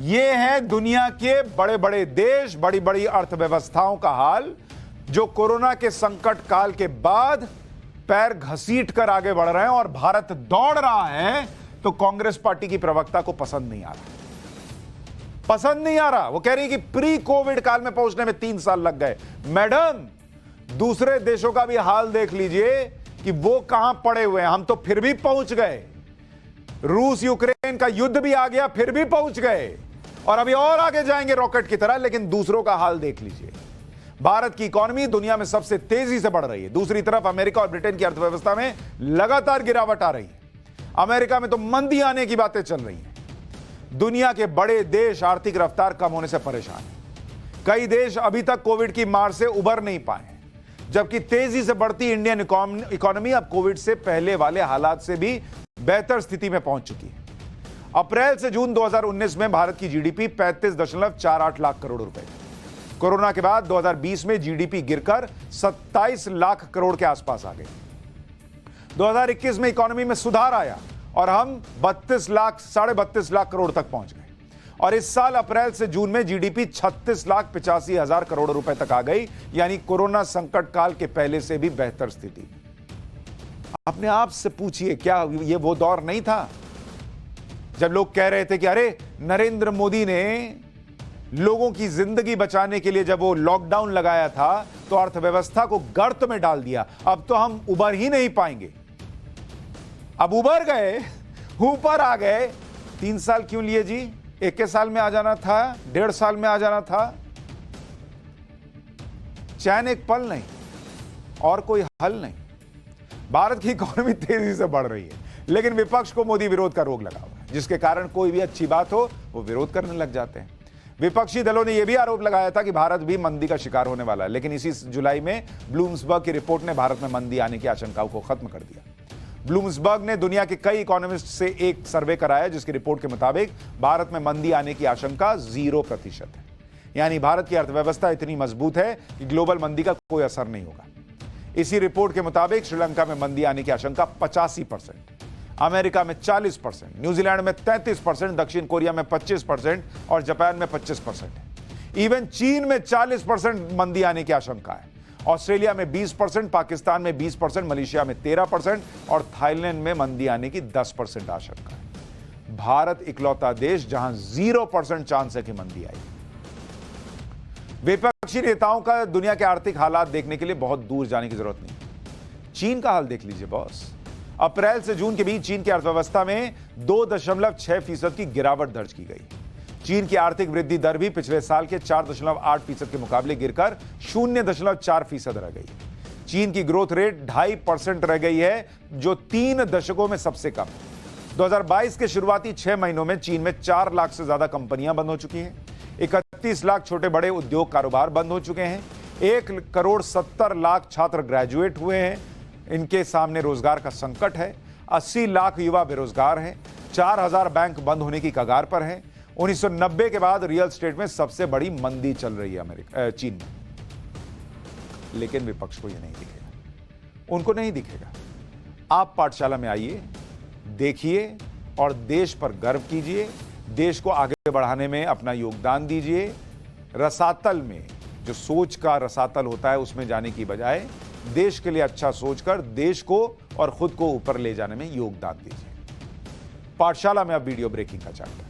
यह है दुनिया के बड़े बड़े देश, बड़ी बड़ी अर्थव्यवस्थाओं का हाल, जो कोरोना के संकट काल के बाद पैर घसीट कर आगे बढ़ रहे हैं। और भारत दौड़ रहा है तो कांग्रेस पार्टी की प्रवक्ता को पसंद नहीं आ रहा, पसंद नहीं आ रहा। वो कह रही है कि प्री कोविड काल में पहुंचने में 3 साल लग गए। मैडम, दूसरे देशों का भी हाल देख लीजिए कि वो कहां पड़े हुए हैं, हम तो फिर भी पहुंच गए। रूस यूक्रेन का युद्ध भी आ गया, फिर भी पहुंच गए, और अभी और आगे जाएंगे रॉकेट की तरह। लेकिन दूसरों का हाल देख लीजिए। भारत की इकोनॉमी दुनिया में सबसे तेजी से बढ़ रही है। दूसरी तरफ अमेरिका और ब्रिटेन की अर्थव्यवस्था में लगातार गिरावट आ रही है। अमेरिका में तो मंदी आने की बातें चल रही हैं। दुनिया के बड़े देश आर्थिक रफ्तार कम होने से परेशान हैं। कई देश अभी तक कोविड की मार से उबर नहीं पाए हैं, जबकि तेजी से बढ़ती इंडियन इकोनॉमी अब कोविड से पहले वाले हालात से भी बेहतर स्थिति में पहुंच चुकी है। अप्रैल से जून 2019 में भारत की जीडीपी 35.48 लाख करोड़ रुपए। कोरोना के बाद 2020 में जीडीपी गिरकर 27 लाख करोड़ के आसपास आ गई। 2021 में इकोनॉमी में सुधार आया और हम 32 लाख करोड़ तक पहुंच गए। और इस साल अप्रैल से जून में जीडीपी 36,85,000 करोड़ रुपए तक आ गई, यानी कोरोना संकट काल के पहले से भी बेहतर स्थिति। अपने आप से पूछिए, क्या ये वो दौर नहीं था जब लोग कह रहे थे कि अरे नरेंद्र मोदी ने लोगों की जिंदगी बचाने के लिए जब वो लॉकडाउन लगाया था तो अर्थव्यवस्था को गर्त में डाल दिया, अब तो हम उबर ही नहीं पाएंगे। अब उबर गए, ऊपर आ गए। 3 साल क्यों लिए जी? 1 साल में आ जाना था, 1.5 साल में आ जाना था। चैन एक पल नहीं और कोई हल नहीं। भारत की इकोनॉमी तेजी से बढ़ रही है, लेकिन विपक्ष को मोदी विरोध का रोग लगा हुआ है, जिसके कारण कोई भी अच्छी बात हो वो विरोध करने लग जाते हैं। विपक्षी दलों ने यह भी आरोप लगाया था कि भारत भी मंदी का शिकार होने वाला है, लेकिन इसी जुलाई में ब्लूमबर्ग की रिपोर्ट ने भारत में मंदी आने की आशंकाओं को खत्म कर दिया। ब्लूमबर्ग ने दुनिया के कई इकोनॉमिस्ट से एक सर्वे कराया, जिसकी रिपोर्ट के मुताबिक भारत में मंदी आने की आशंका 0% है। यानी भारत की अर्थव्यवस्था इतनी मजबूत है कि ग्लोबल मंदी का कोई असर नहीं होगा। इसी रिपोर्ट के मुताबिक श्रीलंका में मंदी आने की आशंका 85%, अमेरिका में 40%, न्यूजीलैंड में 33%, दक्षिण कोरिया में 25% और जापान में 25% है। इवन चीन में 40% मंदी आने की आशंका है। ऑस्ट्रेलिया में 20%, पाकिस्तान में 20%, मलेशिया में 13% और थाईलैंड में मंदी आने की 10% आशंका है। भारत इकलौता देश जहां 0% चांस है कि मंदी आई। विपक्षी नेताओं का दुनिया के आर्थिक हालात देखने के लिए बहुत दूर जाने की जरूरत नहीं। चीन का हाल देख लीजिए बॉस। अप्रैल से जून के बीच चीन की अर्थव्यवस्था में 2.6% की गिरावट दर्ज की गई। चीन की आर्थिक वृद्धि दर भी पिछले साल के 4.8% के मुकाबले गिरकर 0.4% रह गई। चीन की ग्रोथ रेट 2.5% रह गई है, जो 3 दशकों में सबसे कम। 2022 के शुरुआती 6 महीनों में चीन में 4 लाख से ज्यादा कंपनियां बंद हो चुकी हैं। 31 लाख छोटे बड़े उद्योग कारोबार बंद हो चुके हैं। 1,70,00,000 छात्र ग्रेजुएट हुए हैं। इनके सामने रोजगार का संकट है। 80 लाख युवा बेरोजगार हैं। 4,000 बैंक बंद होने की कगार पर हैं। 1990 के बाद रियल एस्टेट में सबसे बड़ी मंदी चल रही है चीन में। लेकिन विपक्ष को यह नहीं दिखेगा, उनको नहीं दिखेगा। आप पाठशाला में आइए, देखिए और देश पर गर्व कीजिए। देश को आगे बढ़ाने में अपना योगदान दीजिए। रसातल में जो सोच का रसातल होता है उसमें जाने की बजाय देश के लिए अच्छा सोचकर देश को और खुद को ऊपर ले जाने में योगदान दीजिए। पाठशाला में अब वीडियो ब्रेकिंग का चैप्टर।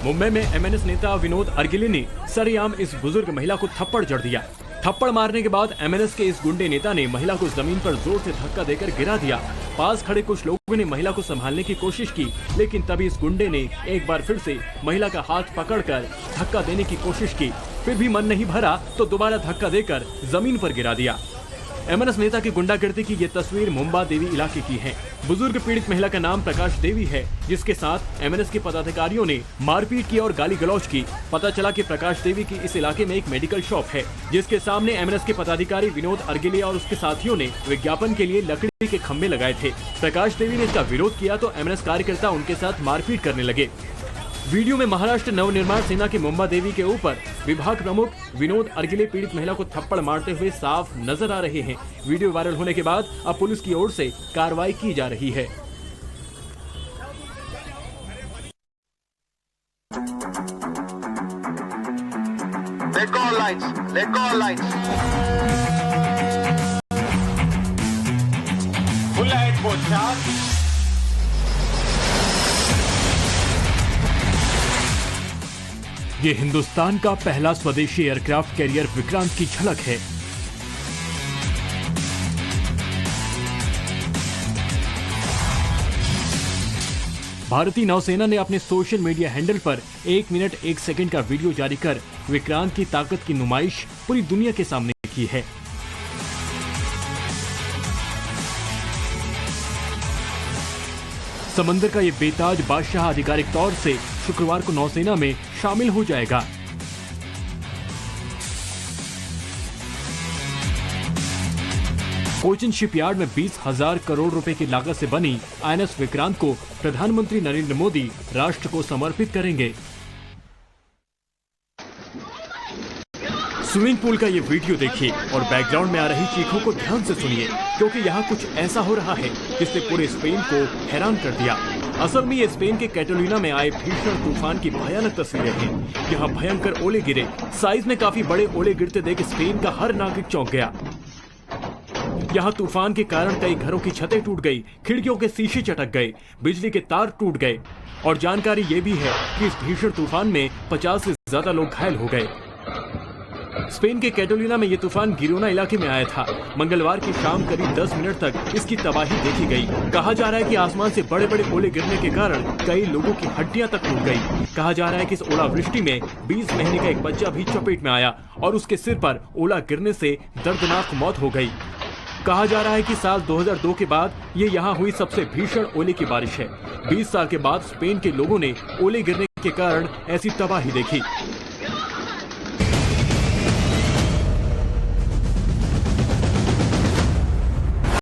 मुंबई में एमएनएस नेता विनोद अर्गिले ने सरेआम इस बुजुर्ग महिला को थप्पड़ जड़ दिया। थप्पड़ मारने के बाद एमएनएस के इस गुंडे नेता ने महिला को जमीन पर जोर से धक्का देकर गिरा दिया। पास खड़े कुछ लोगों ने महिला को संभालने की कोशिश की, लेकिन तभी इस गुंडे ने एक बार फिर से महिला का हाथ पकड़कर धक्का देने की कोशिश की। फिर भी मन नहीं भरा तो दोबारा धक्का देकर जमीन पर गिरा दिया। एमएनएस नेता की गुंडागर्दी की ये तस्वीर मुंबा देवी इलाके की है। बुजुर्ग पीड़ित महिला का नाम प्रकाश देवी है, जिसके साथ एमएनएस के पदाधिकारियों ने मारपीट की और गाली गलौज की। पता चला कि प्रकाश देवी की इस इलाके में एक मेडिकल शॉप है, जिसके सामने एमएनएस के पदाधिकारी विनोद अर्गिले और उसके साथियों ने विज्ञापन के लिए लकड़ी के खंभे लगाए थे। प्रकाश देवी ने इसका विरोध किया तो एमएनएस कार्यकर्ता उनके साथ मारपीट करने लगे। वीडियो में महाराष्ट्र नवनिर्माण सेना की मुंबा देवी के ऊपर विभाग प्रमुख विनोद अर्गिले पीड़ित महिला को थप्पड़ मारते हुए साफ नजर आ रहे हैं। वीडियो वायरल होने के बाद अब पुलिस की ओर से कार्रवाई की जा रही है। ये हिंदुस्तान का पहला स्वदेशी एयरक्राफ्ट कैरियर विक्रांत की झलक है। भारतीय नौसेना ने अपने सोशल मीडिया हैंडल पर 1 मिनट 1 सेकंड का वीडियो जारी कर विक्रांत की ताकत की नुमाइश पूरी दुनिया के सामने की है। समंदर का ये बेताज बादशाह आधिकारिक तौर से शुक्रवार को नौसेना में शामिल हो जाएगा। कोचिन शिपयार्ड में 20,000 करोड़ रुपए की लागत से बनी आईएनएस विक्रांत को प्रधानमंत्री नरेंद्र मोदी राष्ट्र को समर्पित करेंगे। स्विमिंग पूल का ये वीडियो देखिए और बैकग्राउंड में आ रही चीखों को ध्यान से सुनिए, क्योंकि यहाँ कुछ ऐसा हो रहा है जिसने पूरे स्पेन को हैरान कर दिया। असल में ये स्पेन के कैटोलिना में आए भीषण तूफान की भयानक तस्वीरें हैं। यहाँ भयंकर ओले गिरे। साइज में काफी बड़े ओले गिरते देख स्पेन का हर नागरिक चौंक गया। यहाँ तूफान के कारण कई घरों की छतें टूट गई, खिड़कियों के शीशे चटक गए, बिजली के तार टूट गए और जानकारी ये भी है कि इस भीषण तूफान में 50 से ज्यादा लोग घायल हो गए। स्पेन के कैटोलिना में ये तूफान गिरोना इलाके में आया था। मंगलवार की शाम करीब 10 मिनट तक इसकी तबाही देखी गई। कहा जा रहा है कि आसमान से बड़े बड़े ओले गिरने के कारण कई लोगों की हड्डियां तक टूट गई। कहा जा रहा है कि इस ओलावृष्टि में 20 महीने का एक बच्चा भी चपेट में आया और उसके सिर पर ओला गिरने से दर्दनाक मौत हो गई। कहा जा रहा है कि साल 2002 के बाद ये यहाँ हुई सबसे भीषण ओले की बारिश है। 20 साल के बाद स्पेन के लोगों ने ओले गिरने के कारण ऐसी तबाही देखी।